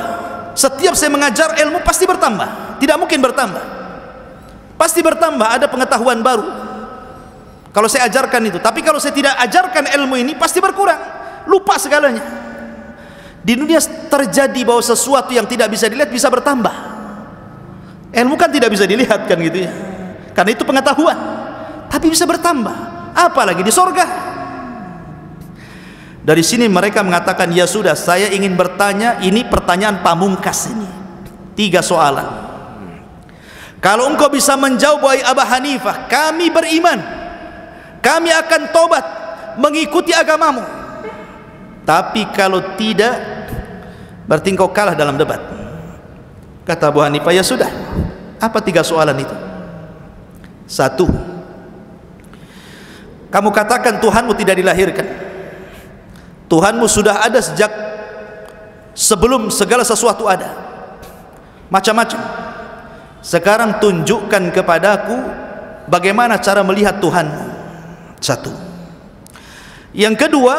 Setiap saya mengajar ilmu pasti bertambah, tidak mungkin bertambah, pasti bertambah, ada pengetahuan baru kalau saya ajarkan itu. Tapi kalau saya tidak ajarkan ilmu ini pasti berkurang, lupa segalanya. Di dunia terjadi bahwa sesuatu yang tidak bisa dilihat bisa bertambah. Ilmu kan tidak bisa dilihat kan gitu ya, karena itu pengetahuan, tapi bisa bertambah. Apalagi di sorga. Dari sini mereka mengatakan, ya sudah, saya ingin bertanya, ini pertanyaan pamungkas ini, 3 soalan. Kalau engkau bisa menjawab, wahai Abu Hanifah, kami beriman, kami akan tobat mengikuti agamamu. Tapi kalau tidak, berarti engkau kalah dalam debat. Kata Abu Hanifah, ya sudah, apa 3 soalan itu? 1, kamu katakan Tuhanmu tidak dilahirkan, Tuhanmu sudah ada sejak sebelum segala sesuatu ada, macam-macam. Sekarang tunjukkan kepadaku bagaimana cara melihat Tuhanmu. 1. Yang kedua,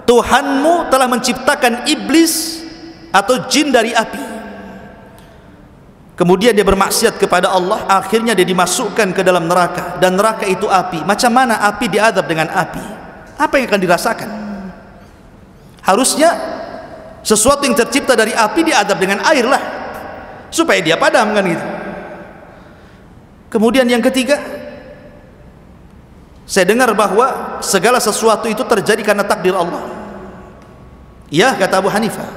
Tuhanmu telah menciptakan iblis atau jin dari api, kemudian dia bermaksiat kepada Allah, akhirnya dia dimasukkan ke dalam neraka, dan neraka itu api. Macam mana api diadab dengan api? Apa yang akan dirasakan? Harusnya sesuatu yang tercipta dari api diadab dengan air lah, supaya dia padam kan gitu. Kemudian yang ketiga, saya dengar bahwa segala sesuatu itu terjadi karena takdir Allah. Ya, kata Abu Hanifah.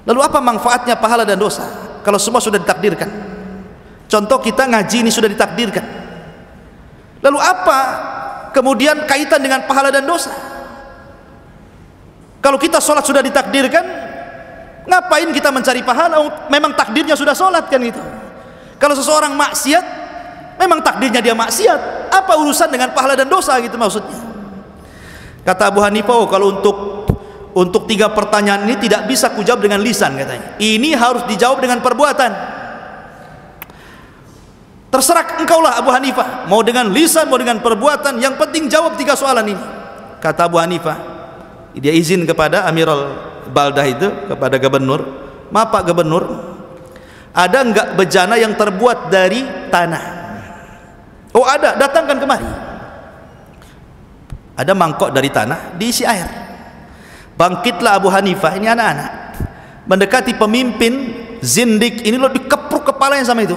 Lalu apa manfaatnya pahala dan dosa kalau semua sudah ditakdirkan? Contoh, kita ngaji ini sudah ditakdirkan. Lalu apa kemudian kaitan dengan pahala dan dosa? Kalau kita sholat sudah ditakdirkan, ngapain kita mencari pahala? Memang takdirnya sudah sholat kan gitu. Kalau seseorang maksiat, memang takdirnya dia maksiat. Apa urusan dengan pahala dan dosa gitu maksudnya? Kata Abu Hanifah, oh, kalau untuk 3 pertanyaan ini tidak bisa kujawab dengan lisan, katanya. Ini harus dijawab dengan perbuatan. Terserah engkaulah Abu Hanifah, mau dengan lisan, mau dengan perbuatan, yang penting jawab 3 soalan ini. Kata Abu Hanifah, dia izin kepada Amirul Baldah itu, kepada gubernur, maaf Pak Gubernur, ada enggak bejana yang terbuat dari tanah? Oh ada, datangkan kemari. Ada mangkok dari tanah, diisi air. Bangkitlah Abu Hanifah, ini anak-anak, mendekati pemimpin zindik ini, lo dikepruk kepalanya sama itu.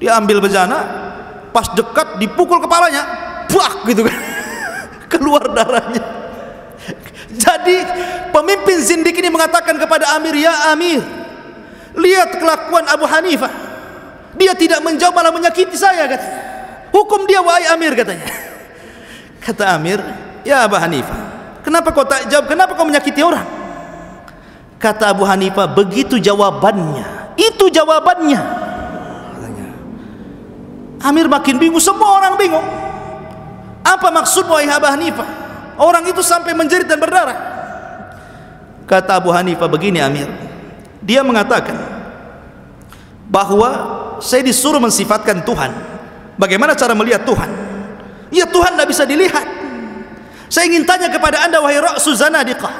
Dia ambil bejana, pas dekat dipukul kepalanya, buak gitu kan, keluar darahnya. Jadi pemimpin zindik ini mengatakan kepada Amir, ya Amir, lihat kelakuan Abu Hanifah, dia tidak menjawab malah menyakiti saya, katanya. Hukum dia wahai Amir, katanya. Kata Amir, ya Abu Hanifah, kenapa kau tak jawab, kenapa kau menyakiti orang? Kata Abu Hanifah, begitu jawabannya, itu jawabannya. Amir makin bingung, semua orang bingung. Apa maksud wahai Abu Hanifah? Orang itu sampai menjerit dan berdarah. Kata Abu Hanifah, begini Amir, dia mengatakan bahwa saya disuruh mensifatkan Tuhan. Bagaimana cara melihat Tuhan? Ya Tuhan tidak bisa dilihat. Saya ingin tanya kepada anda wahai Ra'su Zanadiqah,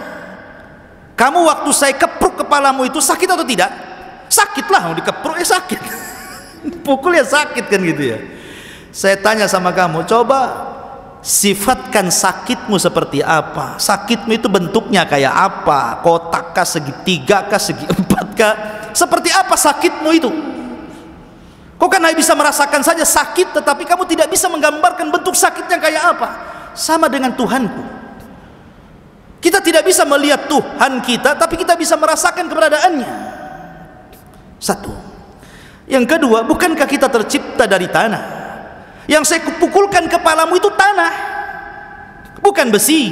kamu waktu saya kepruk kepalamu itu sakit atau tidak? Sakitlah, mau dikepruk ya sakit. Pukul ya sakit kan gitu ya. Saya tanya sama kamu, coba sifatkan sakitmu seperti apa? Sakitmu itu bentuknya kayak apa? Kotak kah, segitiga kah, segi empat kah? Seperti apa sakitmu itu? Kau kan hanya bisa merasakan saja sakit, tetapi kamu tidak bisa menggambarkan bentuk sakitnya kayak apa. Sama dengan Tuhanku, kita tidak bisa melihat Tuhan kita, tapi kita bisa merasakan keberadaannya. Satu. Yang kedua, bukankah kita tercipta dari tanah? Yang saya pukulkan kepalamu itu tanah, bukan besi.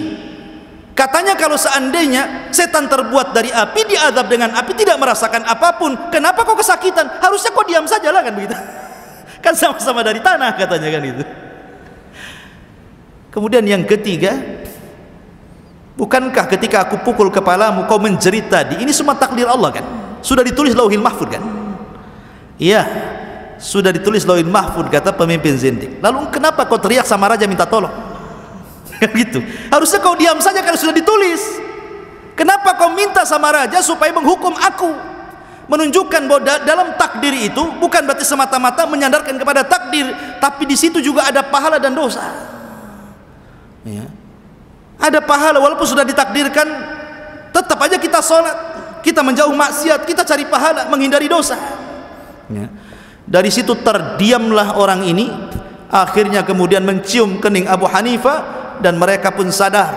Katanya kalau seandainya setan terbuat dari api, diazab dengan api, tidak merasakan apapun, kenapa kau kesakitan? Harusnya kau diam sajalah, kan begitu. Kan sama-sama dari tanah, katanya kan itu. Kemudian yang ketiga, bukankah ketika aku pukul kepalamu kau menjerit tadi? Ini semua takdir Allah kan? Sudah ditulis Lauhil Mahfud kan? Iya, sudah ditulis Lauhil Mahfud, kata pemimpin zindik. Lalu kenapa kau teriak sama raja minta tolong? Gitu. Harusnya kau diam saja kalau sudah ditulis. Kenapa kau minta sama raja supaya menghukum aku? Menunjukkan bahwa dalam takdir itu bukan berarti semata-mata menyandarkan kepada takdir, tapi di situ juga ada pahala dan dosa. Ya. Ada pahala walaupun sudah ditakdirkan, tetap aja kita sholat, kita menjauh maksiat, kita cari pahala, menghindari dosa. Ya. Dari situ terdiamlah orang ini. Akhirnya kemudian mencium kening Abu Hanifah, dan mereka pun sadar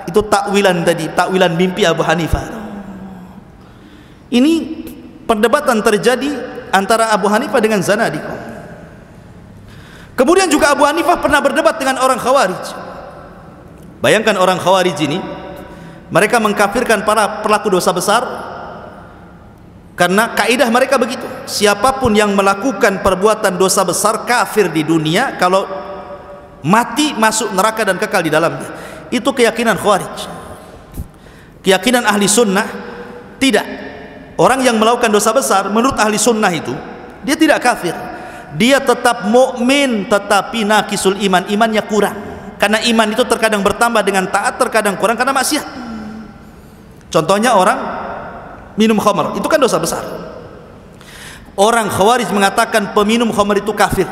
itu takwilan tadi, takwilan mimpi Abu Hanifah. Ini perdebatan terjadi antara Abu Hanifah dengan Zanadiqah. Kemudian juga Abu Hanifah pernah berdebat dengan orang Khawarij. Bayangkan orang Khawarij ini, mereka mengkafirkan para pelaku dosa besar karena kaidah mereka begitu, siapapun yang melakukan perbuatan dosa besar kafir di dunia, kalau mati masuk neraka dan kekal di dalamnya. Itu keyakinan Khawarij. Keyakinan ahli sunnah tidak. Orang yang melakukan dosa besar menurut ahli sunnah itu, dia tidak kafir, dia tetap mukmin, tetapi naqisul iman, imannya kurang. Karena iman itu terkadang bertambah dengan taat, terkadang kurang karena maksiat. Contohnya orang minum khamr, itu kan dosa besar. Orang Khawarij mengatakan peminum khamr itu kafir,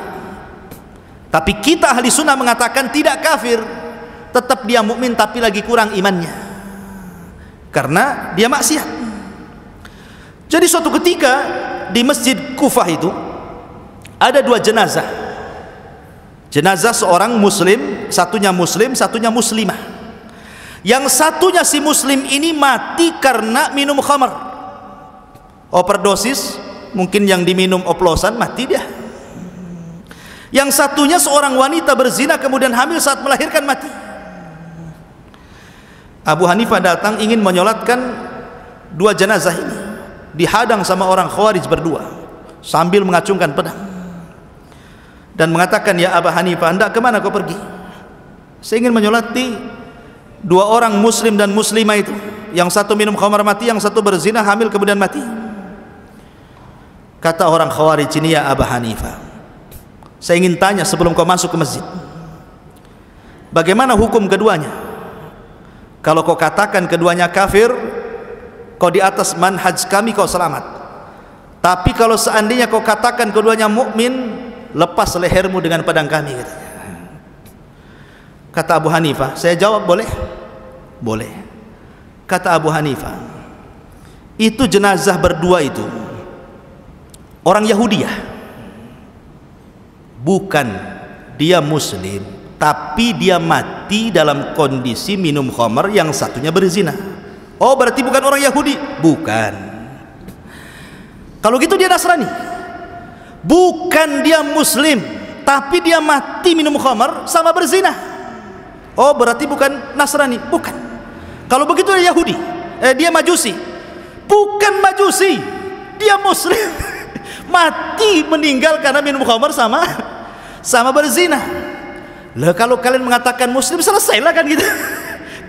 tapi kita ahli sunnah mengatakan tidak kafir, tetap dia mukmin tapi lagi kurang imannya karena dia maksiat. Jadi suatu ketika di masjid Kufah itu ada 2 jenazah. Jenazah seorang muslim, satunya muslimah. Yang satunya si muslim ini mati karena minum khamr, overdosis, mungkin yang diminum oplosan, mati dia. Yang satunya seorang wanita berzina kemudian hamil saat melahirkan, mati. Abu Hanifah datang ingin menyolatkan 2 jenazah ini, dihadang sama orang Khawarij berdua sambil mengacungkan pedang dan mengatakan, ya Abu Hanifah, hendak kemana kau pergi? Saya ingin menyolati Dua orang muslim dan muslimah itu, yang satu minum khamar mati, yang satu berzina hamil kemudian mati. Kata orang Khawarij ini, ya Abu Hanifah, saya ingin tanya sebelum kau masuk ke masjid, bagaimana hukum keduanya? Kalau kau katakan keduanya kafir, kau di atas manhaj kami, kau selamat. Tapi kalau seandainya kau katakan keduanya mukmin, lepas lehermu dengan pedang kami, katanya. Kata Abu Hanifah, saya jawab boleh? Boleh. Kata Abu Hanifah, itu jenazah berdua itu orang Yahudiyah, bukan dia muslim, tapi dia mati dalam kondisi minum khamar, yang satunya berzina. Oh, berarti bukan orang Yahudi? Bukan. Kalau gitu dia Nasrani. Bukan dia muslim, tapi dia mati minum khamar sama berzina. Oh, berarti bukan Nasrani? Bukan. Kalau begitu dia Yahudi, dia Majusi. Bukan Majusi, dia muslim. Mati meninggal karena minum khamar sama berzina. Lah kalau kalian mengatakan muslim, selesailah kan gitu.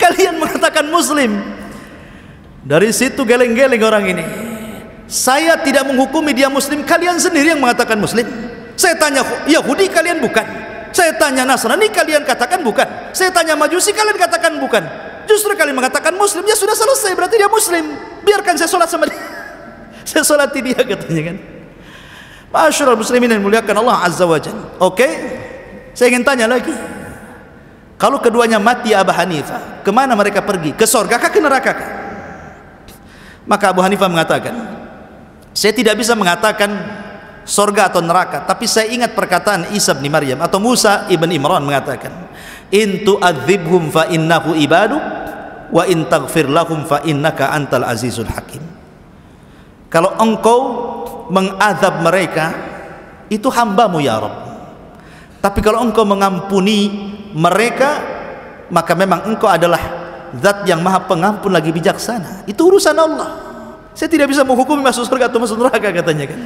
Kalian mengatakan muslim. Dari situ geleng-geleng orang ini. Saya tidak menghukumi dia muslim, kalian sendiri yang mengatakan muslim. Saya tanya Yahudi, kalian bukan. Saya tanya Nasrani, kalian katakan bukan. Saya tanya Majusi, kalian katakan bukan. Justru kalian mengatakan muslim, ya sudah selesai, berarti dia muslim. Biarkan saya sholat sama dia. Saya sholati dia, katanya kan. Ma'asyiral muslimin yang muliakan Allah Azza wa Jalla. Oke, saya ingin tanya lagi, kalau keduanya mati Abu Hanifah, kemana mereka pergi? Ke surga kah, ke neraka kah? Maka Abu Hanifah mengatakan, saya tidak bisa mengatakan surga atau neraka, tapi saya ingat perkataan Isa bin Maryam atau Musa ibn Imran mengatakan, in tu'adzibhum fa innahu ibaduk wa in taghfir lahum fa innaka antal azizul hakim. Kalau engkau mengadab mereka, itu hambamu ya Rabb. Tapi kalau engkau mengampuni mereka, maka memang engkau adalah zat yang maha pengampun lagi bijaksana. Itu urusan Allah. Saya tidak bisa menghukumi masuk surga atau masuk neraka, katanya kan.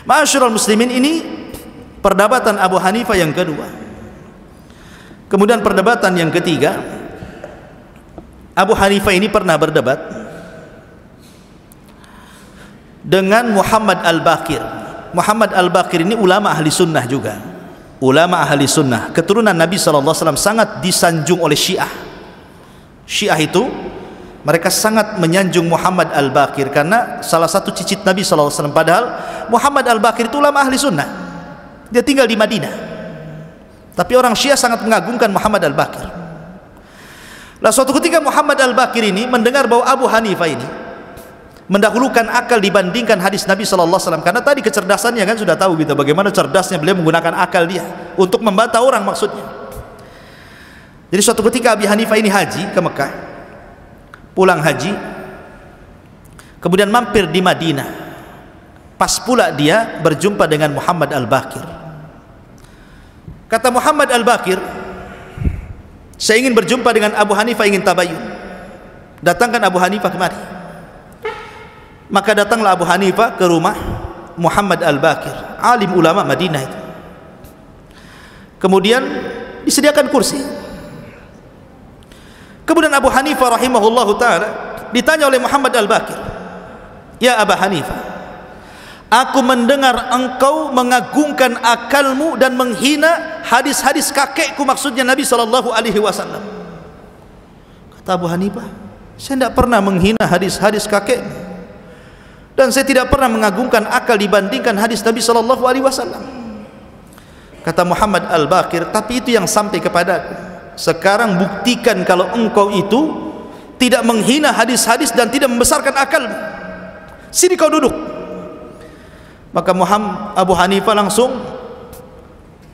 Ma'asyiral muslimin, ini perdebatan Abu Hanifah yang kedua. Kemudian perdebatan yang ketiga, Abu Hanifah ini pernah berdebat dengan Muhammad Al-Baqir. Muhammad Al-Baqir ini ulama ahli sunnah juga. Ulama ahli sunnah, keturunan Nabi SAW, sangat disanjung oleh Syiah. Syiah itu mereka sangat menyanjung Muhammad Al-Baqir karena salah satu cicit Nabi SAW. Padahal Muhammad Al-Baqir itu ulama ahli sunnah, dia tinggal di Madinah, tapi orang Syiah sangat mengagungkan Muhammad Al-Baqir. Nah, suatu ketika Muhammad Al-Baqir ini mendengar bahwa Abu Hanifah ini mendahulukan akal dibandingkan hadis Nabi SAW, karena tadi kecerdasannya kan sudah tahu gitu, bagaimana cerdasnya beliau menggunakan akal dia untuk membantah orang maksudnya. Jadi suatu ketika Abu Hanifah ini haji ke Mekah, pulang haji, kemudian mampir di Madinah. Pas pula dia berjumpa dengan Muhammad Al-Baqir. Kata Muhammad Al-Baqir, saya ingin berjumpa dengan Abu Hanifah, ingin tabayun. Datangkan Abu Hanifah kemari. Maka datanglah Abu Hanifah ke rumah Muhammad Al-Baqir, alim ulama Madinah itu. Kemudian disediakan kursi. Kemudian Abu Hanifah rahimahullahu ta'ala ditanya oleh Muhammad Al-Baqir, ya Abu Hanifah, aku mendengar engkau mengagungkan akalmu dan menghina hadis-hadis kakekku, maksudnya Nabi SAW. Kata Abu Hanifah, saya tidak pernah menghina hadis-hadis kakekmu, dan saya tidak pernah mengagungkan akal dibandingkan hadis Nabi SAW. Kata Muhammad Al-Baqir, tapi itu yang sampai kepadaku. Sekarang buktikan kalau engkau itu tidak menghina hadis-hadis dan tidak membesarkan akalmu. Sini kau duduk. Maka Abu Hanifah langsung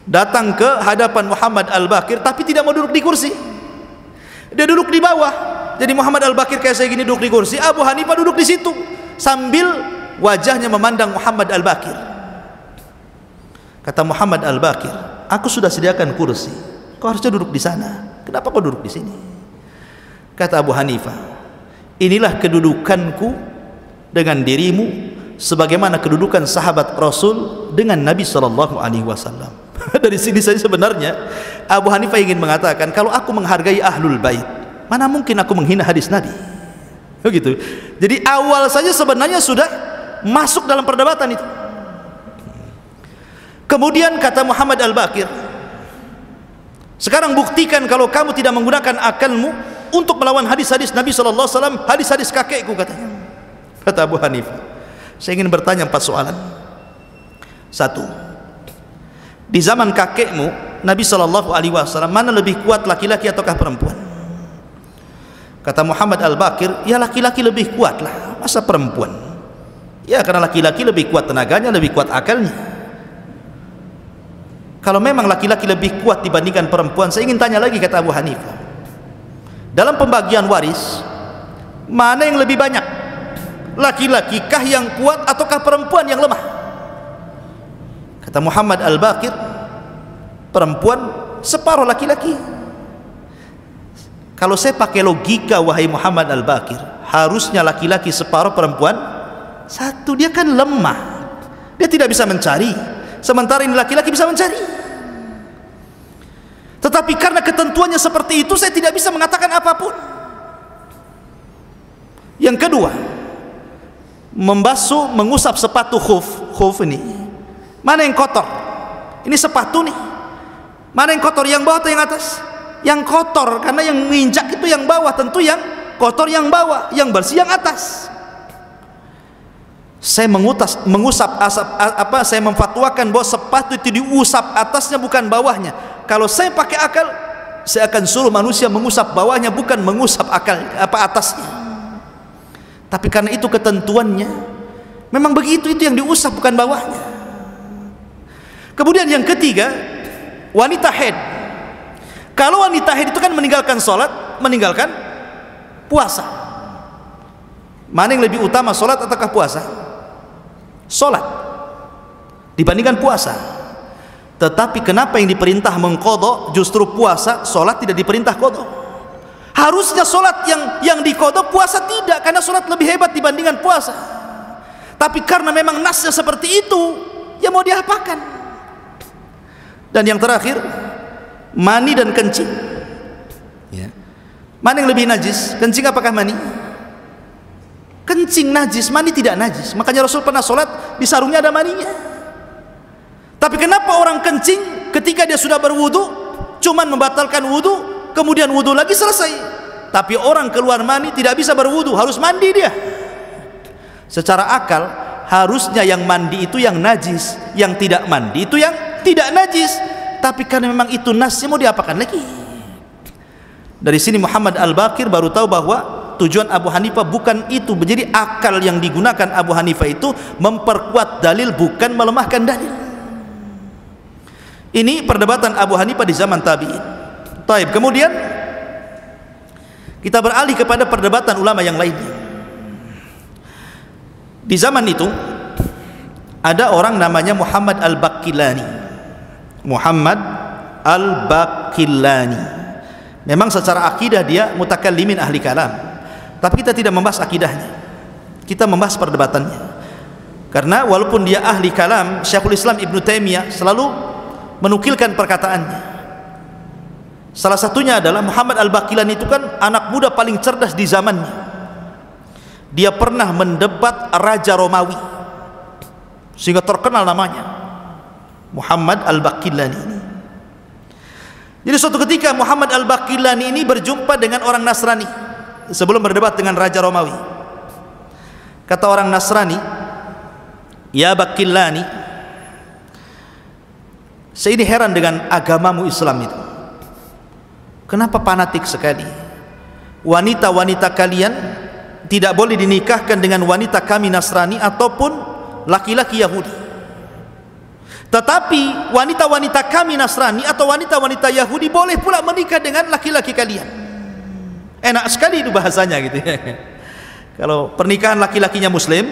datang ke hadapan Muhammad Al-Baqir, tapi tidak mau duduk di kursi. Dia duduk di bawah. Jadi Muhammad Al-Baqir kayak saya gini duduk di kursi, Abu Hanifah duduk di situ sambil wajahnya memandang Muhammad Al-Baqir. Kata Muhammad Al-Baqir, aku sudah sediakan kursi, kau harusnya duduk di sana. Kenapa kau duduk di sini? Kata Abu Hanifah, inilah kedudukanku dengan dirimu sebagaimana kedudukan sahabat Rasul dengan Nabi SAW. Dari sini saja sebenarnya Abu Hanifah ingin mengatakan, kalau aku menghargai Ahlul Bait, Mana mungkin aku menghina hadis Nabi. Begitu. Jadi awal saja sebenarnya sudah masuk dalam perdebatan itu. Kemudian kata Muhammad Al-Baqir, sekarang buktikan kalau kamu tidak menggunakan akalmu untuk melawan hadis-hadis Nabi SAW, hadis-hadis kakekku, katanya. Kata Abu Hanifah, saya ingin bertanya 4 soalan. 1, di zaman kakekmu Nabi SAW, mana lebih kuat, laki-laki ataukah perempuan? Kata Muhammad Al-Baqir, ya laki-laki lebih kuat lah, masa perempuan? Ya karena laki-laki lebih kuat tenaganya, lebih kuat akalnya. Kalau memang laki-laki lebih kuat dibandingkan perempuan, saya ingin tanya lagi, kata Abu Hanifah, dalam pembagian waris mana yang lebih banyak, laki-laki kah yang kuat ataukah perempuan yang lemah? Kata Muhammad Al-Baqir, perempuan separuh laki-laki. Kalau saya pakai logika, wahai Muhammad Al-Baqir, harusnya laki-laki separuh, perempuan 1. Dia kan lemah, dia tidak bisa mencari, sementara ini laki-laki bisa mencari. Tetapi karena ketentuannya seperti itu, saya tidak bisa mengatakan apapun. Yang kedua, membasuh, mengusap sepatu khuf ini, mana yang kotor? Ini sepatu nih, mana yang kotor, yang bawah atau yang atas? Yang kotor, karena yang menginjak itu yang bawah, tentu yang kotor yang bawah, yang bersih yang atas. Saya mengusap saya memfatwakan bahwa sepatu itu diusap atasnya, bukan bawahnya. Kalau saya pakai akal, saya akan suruh manusia mengusap bawahnya, bukan mengusap atasnya. Tapi karena itu ketentuannya, memang begitu, itu yang diusap bukan bawahnya. Kemudian yang ketiga, wanita haid. Kalau wanita haid itu kan meninggalkan sholat, meninggalkan puasa. Mana yang lebih utama, sholat ataukah puasa? Sholat dibandingkan puasa. Tetapi kenapa yang diperintah mengqadha justru puasa, sholat tidak diperintah qadha? Harusnya sholat yang diqadha, puasa tidak, karena sholat lebih hebat dibandingkan puasa. Tapi karena memang nasnya seperti itu, ya mau diapakan? Dan yang terakhir, mani dan kencing. Ya. Mana yang lebih najis, kencing apakah mani? Kencing najis, mani tidak najis. Makanya Rasul pernah sholat, di sarungnya ada maninya. Tapi kenapa orang kencing ketika dia sudah berwudu, cuman membatalkan wudu, kemudian wudu lagi selesai. Tapi orang keluar mani tidak bisa berwudu, harus mandi dia. Secara akal harusnya yang mandi itu yang najis, yang tidak mandi itu yang tidak najis. Tapi karena memang itu nasnya, mau diapakan lagi? Dari sini Muhammad Al-Baqir baru tahu bahwa tujuan Abu Hanifah bukan itu. Jadi akal yang digunakan Abu Hanifah itu memperkuat dalil, bukan melemahkan dalil. Ini perdebatan Abu Hanifah di zaman tabi'in. Taib. Kemudian kita beralih kepada perdebatan ulama yang lainnya. Di zaman itu ada orang namanya Muhammad Al-Baqillani. Muhammad Al-Baqillani. Memang secara akidah dia mutakallimin ahli kalam, tapi kita tidak membahas akidahnya, kita membahas perdebatannya. Karena walaupun dia ahli kalam, Syekhul Islam Ibnu Taimiyah selalu menukilkan perkataannya. Salah satunya adalah Muhammad Al-Baqillani itu kan anak muda paling cerdas di zamannya. Dia pernah mendebat Raja Romawi sehingga terkenal namanya, Muhammad Al-Baqillani ini. Jadi suatu ketika Muhammad Al-Baqillani ini berjumpa dengan orang Nasrani sebelum berdebat dengan Raja Romawi. Kata orang Nasrani, "Ya Baqillani, saya ini heran dengan agamamu Islam itu. Kenapa fanatik sekali? Wanita-wanita kalian tidak boleh dinikahkan dengan wanita kami Nasrani ataupun laki-laki Yahudi. Tetapi wanita-wanita kami Nasrani atau wanita-wanita Yahudi boleh pula menikah dengan laki-laki kalian." Enak sekali itu bahasanya gitu ya. Kalau pernikahan laki-lakinya Muslim,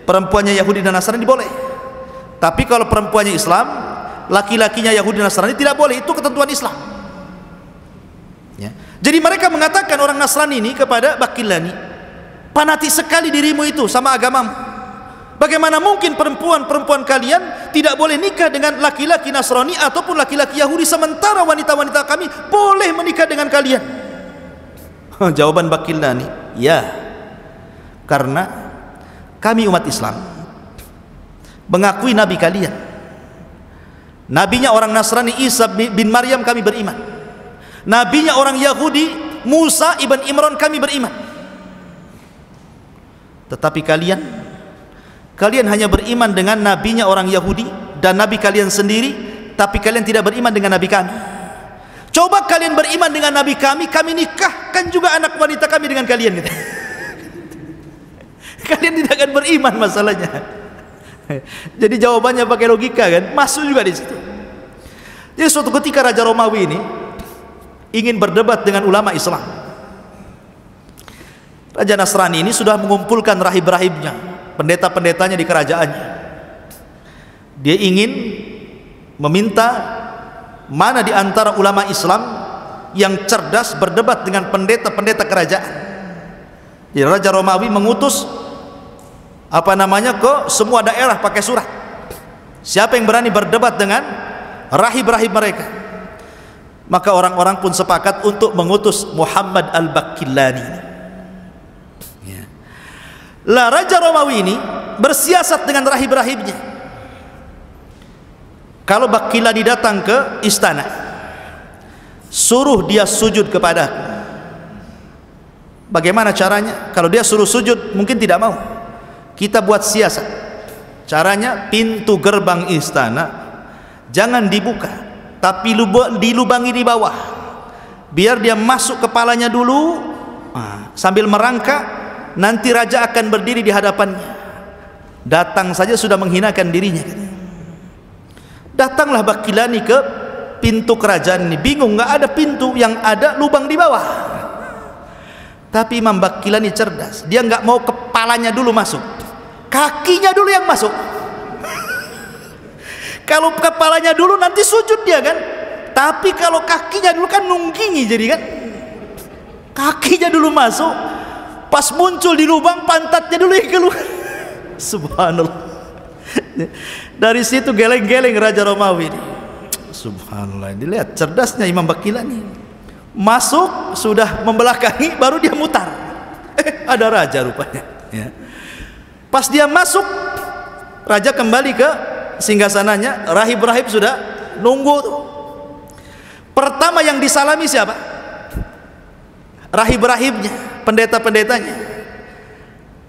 perempuannya Yahudi dan Nasrani boleh. Tapi kalau perempuannya Islam, laki-lakinya Yahudi dan Nasrani tidak boleh. Itu ketentuan Islam ya. Jadi mereka mengatakan orang Nasrani ini kepada Baqillani, fanatik sekali dirimu itu sama agamamu. Bagaimana mungkin perempuan-perempuan kalian tidak boleh nikah dengan laki-laki Nasrani ataupun laki-laki Yahudi, sementara wanita-wanita kami boleh menikah dengan kalian? Jawaban Baqillani, ya, karena kami umat Islam mengakui nabi kalian. Nabinya orang Nasrani Isa bin Maryam kami beriman. Nabinya orang Yahudi Musa ibn Imran kami beriman. Tetapi kalian hanya beriman dengan nabinya orang Yahudi dan nabi kalian sendiri, tapi kalian tidak beriman dengan nabi kami. Coba kalian beriman dengan nabi kami nikahkan juga anak wanita kami dengan kalian gitu. Kalian tidak akan beriman masalahnya. Jadi jawabannya pakai logika kan, masuk juga di situ. Jadi suatu ketika Raja Romawi ini ingin berdebat dengan ulama Islam. Raja Nasrani ini sudah mengumpulkan rahib-rahibnya, pendeta-pendetanya di kerajaannya. Dia ingin meminta mana di antara ulama Islam yang cerdas berdebat dengan pendeta-pendeta kerajaan. Jadi Raja Romawi mengutus ke semua daerah pakai surat. Siapa yang berani berdebat dengan rahib-rahib mereka? Maka orang-orang pun sepakat untuk mengutus Muhammad al-Baqillani. Ya. Lah Raja Romawi ini bersiasat dengan rahib-rahibnya. Kalau Baqillani datang ke istana, suruh dia sujud kepadaku. Bagaimana caranya? Kalau dia suruh sujud mungkin tidak mau. Kita buat siasat. Caranya pintu gerbang istana jangan dibuka, tapi dilubangi di bawah. Biar dia masuk kepalanya dulu, sambil merangkak, nanti raja akan berdiri di hadapannya. Datang saja sudah menghinakan dirinya. Datanglah Baqillani ke pintu kerajaan ini, bingung, nggak ada pintu, yang ada lubang di bawah. Tapi Imam Baqillani cerdas, dia nggak mau kepalanya dulu masuk, kakinya dulu yang masuk. Kalau kepalanya dulu nanti sujud dia kan, tapi kalau kakinya dulu kan nunggingi, jadi kan kakinya dulu masuk, pas muncul di lubang pantatnya dulu yang keluar. Subhanallah. Dari situ geleng-geleng Raja Romawi ini. Subhanallah, dilihat cerdasnya Imam Baqillani. Masuk sudah membelakangi, baru dia mutar. Ada raja rupanya. Ya. Pas dia masuk, raja kembali ke singgasananya, rahib-rahib sudah nunggu tuh. Pertama yang disalami siapa? Rahib-rahibnya, pendeta-pendetanya.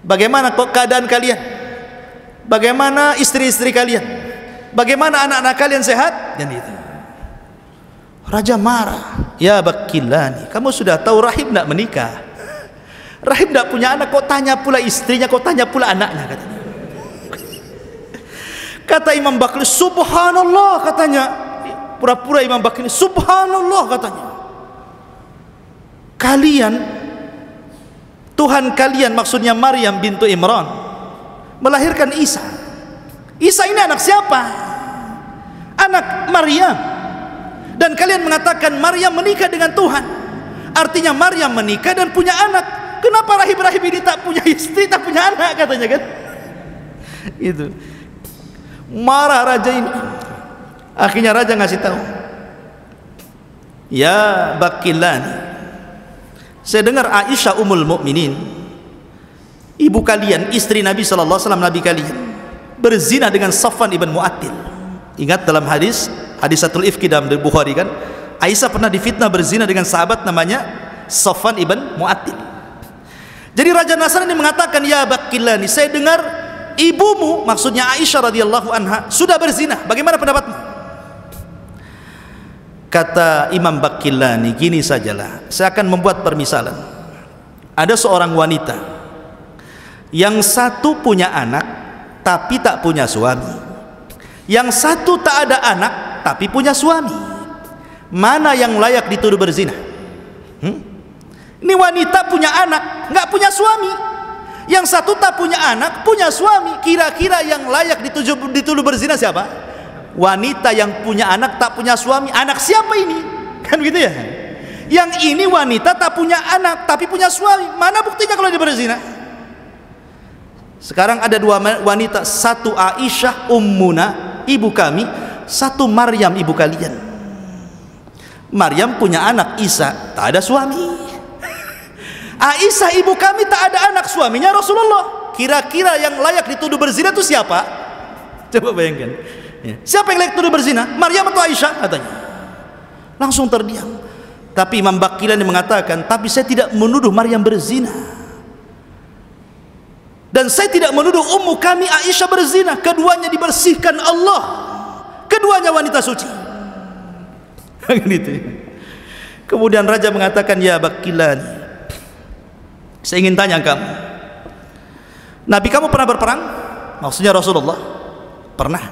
Bagaimana kok keadaan kalian? Bagaimana istri-istri kalian? Bagaimana anak-anak kalian sehat? Dan itu. Raja marah. Ya Baqillani, kamu sudah tahu rahib tidak menikah. Rahib tidak punya anak, kok tanya pula istrinya, kok tanya pula anaknya, katanya. Kata Imam Baqillani, subhanallah, katanya. Pura-pura Imam Baqillani, subhanallah, katanya. Kalian, Tuhan kalian, maksudnya Maryam bintu Imran, melahirkan Isa. Isa ini anak siapa? Anak Maryam. Dan kalian mengatakan Maryam menikah dengan Tuhan. Artinya Maryam menikah dan punya anak. Kenapa rahib-rahib ini tak punya istri, tak punya anak, katanya kan? Itu. Marah raja ini. Akhirnya raja ngasih tahu, ya Baqillani, saya dengar Aisyah Ummul Mukminin, ibu kalian, istri Nabi sallallahu alaihi wasallam, nabi kalian, berzina dengan Safwan ibn Mu'attil. Ingat dalam hadisatul ifki dalam Bukhari kan, Aisyah pernah difitnah berzina dengan sahabat namanya Safwan ibn Mu'attil. Jadi Raja Nasrani mengatakan, ya Baqillani, saya dengar ibumu, maksudnya Aisyah radhiyallahu anha, sudah berzina. Bagaimana pendapatmu? Kata Imam Baqillani, gini sajalah, saya akan membuat permisalan. Ada seorang wanita yang satu punya anak tapi tak punya suami, yang satu tak ada anak tapi punya suami. Mana yang layak dituduh berzina? Ini wanita punya anak, nggak punya suami. Yang satu tak punya anak, punya suami. Kira-kira yang layak dituduh berzina siapa? Wanita yang punya anak tak punya suami. Anak siapa ini? Kan gitu ya. Yang ini wanita tak punya anak tapi punya suami. Mana buktinya kalau dia berzina? Sekarang ada dua wanita, satu Aisyah ummuna, ibu kami, satu Maryam, ibu kalian. Maryam punya anak Isa, tak ada suami. Aisyah ibu kami tak ada anak, suaminya Rasulullah. Kira-kira yang layak dituduh berzina itu siapa? Coba bayangkan. Siapa yang layak dituduh berzina? Maryam atau Aisyah? Katanya. Langsung terdiam. Tapi Imam Baqillani mengatakan, tapi saya tidak menuduh Maryam berzina. Dan saya tidak menuduh ummu kami Aisyah berzina. Keduanya dibersihkan Allah. Keduanya wanita suci. Gitu. Kemudian raja mengatakan, ya Baqillani, saya ingin tanya kamu, Nabi kamu pernah berperang? Maksudnya Rasulullah. Pernah.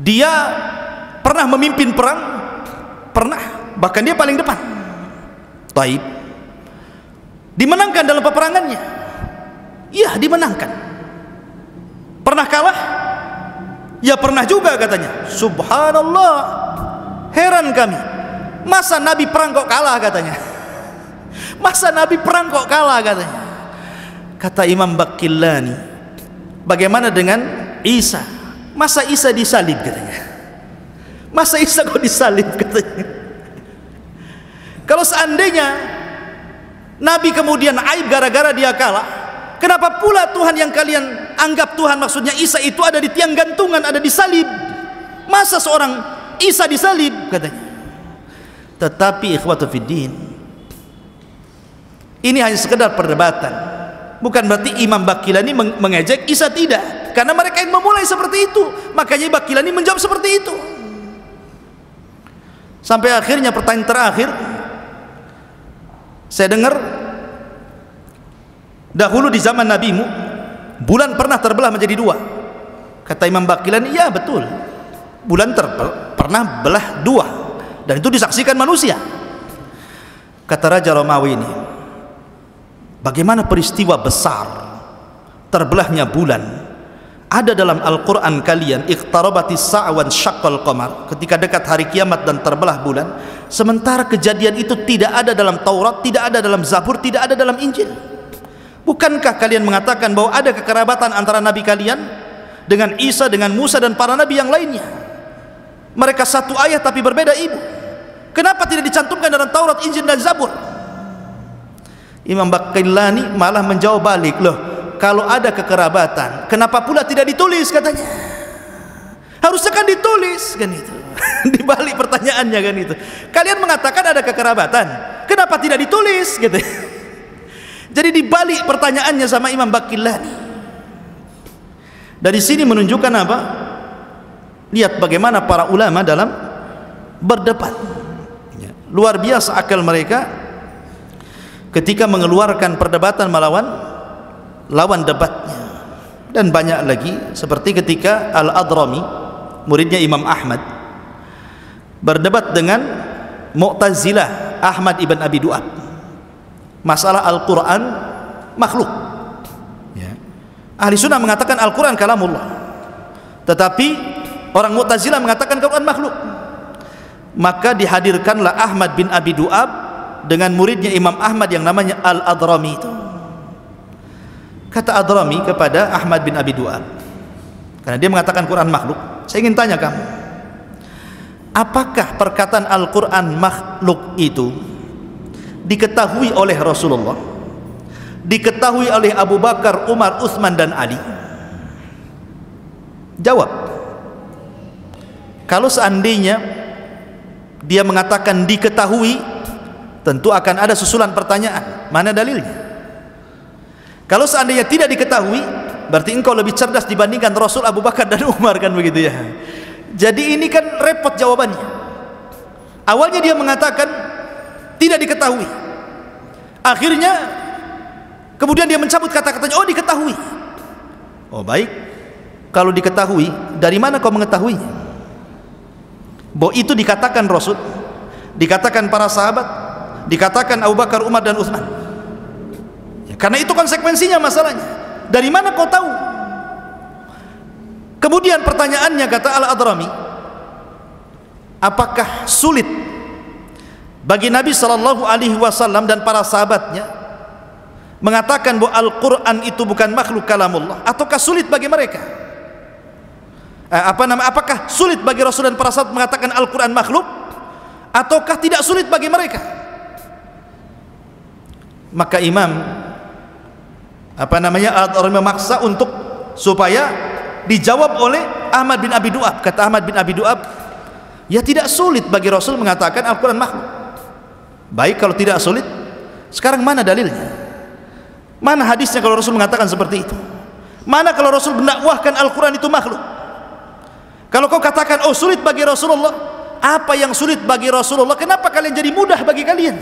Dia pernah memimpin perang? Pernah. Bahkan dia paling depan. Taib. Dimenangkan dalam peperangannya? Iya, dimenangkan. Pernah kalah? Ya pernah juga katanya. Subhanallah, heran kami, masa Nabi perang kok kalah katanya. Masa Nabi perang kok kalah katanya. Kata Imam Baqillani, bagaimana dengan Isa? Masa Isa disalib katanya. Masa Isa kok disalib katanya. Kalau seandainya Nabi kemudian aib gara-gara dia kalah, kenapa pula Tuhan yang kalian anggap Tuhan, maksudnya Isa itu ada di tiang gantungan, ada disalib? Masa seorang Isa disalib katanya. Tetapi ikhwatu fiddin, ini hanya sekedar perdebatan. Bukan berarti Imam Baqillani mengejek Isa, tidak. Karena mereka yang memulai seperti itu, makanya Baqillani menjawab seperti itu. Sampai akhirnya pertanyaan terakhir, saya dengar dahulu di zaman nabimu bulan pernah terbelah menjadi dua. Kata Imam Baqillani, ya betul, bulan pernah belah dua, dan itu disaksikan manusia. Kata Raja Romawi ini, bagaimana peristiwa besar terbelahnya bulan ada dalam Al-Quran kalian, iqtarabatis sa'wan syaqqal qamar, ketika dekat hari kiamat dan terbelah bulan, sementara kejadian itu tidak ada dalam Taurat, tidak ada dalam Zabur, tidak ada dalam Injil. Bukankah kalian mengatakan bahwa ada kekerabatan antara nabi kalian dengan Isa, dengan Musa dan para nabi yang lainnya? Mereka satu ayah tapi berbeda ibu. Kenapa tidak dicantumkan dalam Taurat, Injil dan Zabur? Imam Baqillani malah menjawab balik, loh, kalau ada kekerabatan, kenapa pula tidak ditulis katanya? Harusnya kan ditulis kan itu. Dibalik pertanyaannya kan itu. Kalian mengatakan ada kekerabatan, kenapa tidak ditulis gitu. Jadi dibalik pertanyaannya sama Imam Baqillani. Dari sini menunjukkan apa? Lihat bagaimana para ulama dalam berdebat. Luar biasa akal mereka ketika mengeluarkan perdebatan melawan lawan debatnya. Dan banyak lagi, seperti ketika Al-Adrami, muridnya Imam Ahmad, berdebat dengan Mu'tazilah Ahmad ibn Abi Du'ab masalah Al-Quran makhluk ya. Ahli sunnah mengatakan Al-Quran kalamullah, tetapi orang Mu'tazilah mengatakan Al-Quran makhluk. Maka dihadirkanlah Ahmad bin Abi Du'ab dengan muridnya Imam Ahmad yang namanya Al-Adrami itu. Kata Adrami kepada Ahmad bin Abi Du'ab, karena dia mengatakan Quran makhluk, saya ingin tanya kamu, apakah perkataan Al-Quran makhluk itu diketahui oleh Rasulullah, diketahui oleh Abu Bakar, Umar, Utsman dan Ali? Jawab. Kalau seandainya dia mengatakan diketahui, tentu akan ada susulan pertanyaan, mana dalilnya? Kalau seandainya tidak diketahui, berarti engkau lebih cerdas dibandingkan Rasul, Abu Bakar dan Umar, kan begitu ya. Jadi ini kan repot jawabannya. Awalnya dia mengatakan tidak diketahui, akhirnya kemudian dia mencabut kata-katanya, oh diketahui. Oh baik, kalau diketahui, dari mana kau mengetahuinya? Bahwa itu dikatakan Rasul, dikatakan para sahabat, dikatakan Abu Bakar, Umar dan Utsman. Karena itu konsekuensinya masalahnya. Dari mana kau tahu? Kemudian pertanyaannya, kata Al-Adrami, apakah sulit bagi Nabi SAW dan para sahabatnya mengatakan bahwa Al-Quran itu bukan makhluk kalamullah, ataukah sulit bagi mereka? Apakah sulit bagi Rasul dan para sahabat mengatakan Al-Quran makhluk, ataukah tidak sulit bagi mereka? Maka imam Al-Qarni memaksa untuk supaya dijawab oleh Ahmad bin Abi Du'ab. Kata Ahmad bin Abi Du'ab, ya tidak sulit bagi Rasul mengatakan Al-Quran makhluk. Baik kalau tidak sulit, sekarang mana dalilnya? Mana hadisnya kalau Rasul mengatakan seperti itu? Mana kalau Rasul mendakwahkan Al-Quran itu makhluk? Kalau kau katakan, oh sulit bagi Rasulullah, apa yang sulit bagi Rasulullah? Kenapa kalian jadi mudah bagi kalian?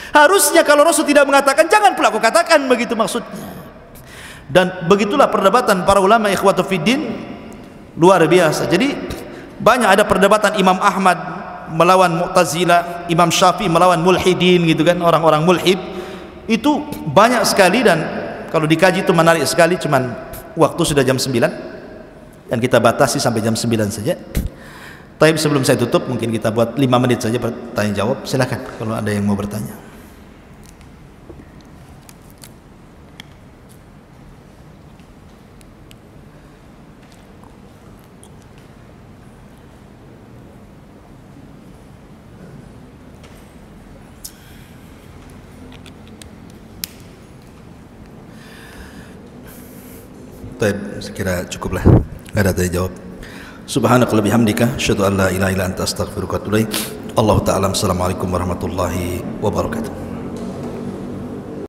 Harusnya kalau Rasul tidak mengatakan, jangan pula kau katakan, begitu maksudnya. Dan begitulah perdebatan para ulama ikhwatu fiddin, luar biasa. Jadi banyak ada perdebatan Imam Ahmad melawan Mu'tazilah, Imam Syafi'i melawan mulhidin, gitu kan, orang-orang mulhid. Itu banyak sekali, dan kalau dikaji itu menarik sekali. Cuman waktu sudah jam 9 dan kita batasi sampai jam 9 saja. Tapi sebelum saya tutup, mungkin kita buat 5 menit saja bertanya jawab. Silakan kalau ada yang mau bertanya. Baik, sekira cukuplah. Enggak ada tanya jawab. Subhanakallahumma bihamdika asyhadu an la ilaha illa anta astaghfiruka wa atubu ilaik. Allahu ta'ala. Assalamualaikum warahmatullahi wabarakatuh.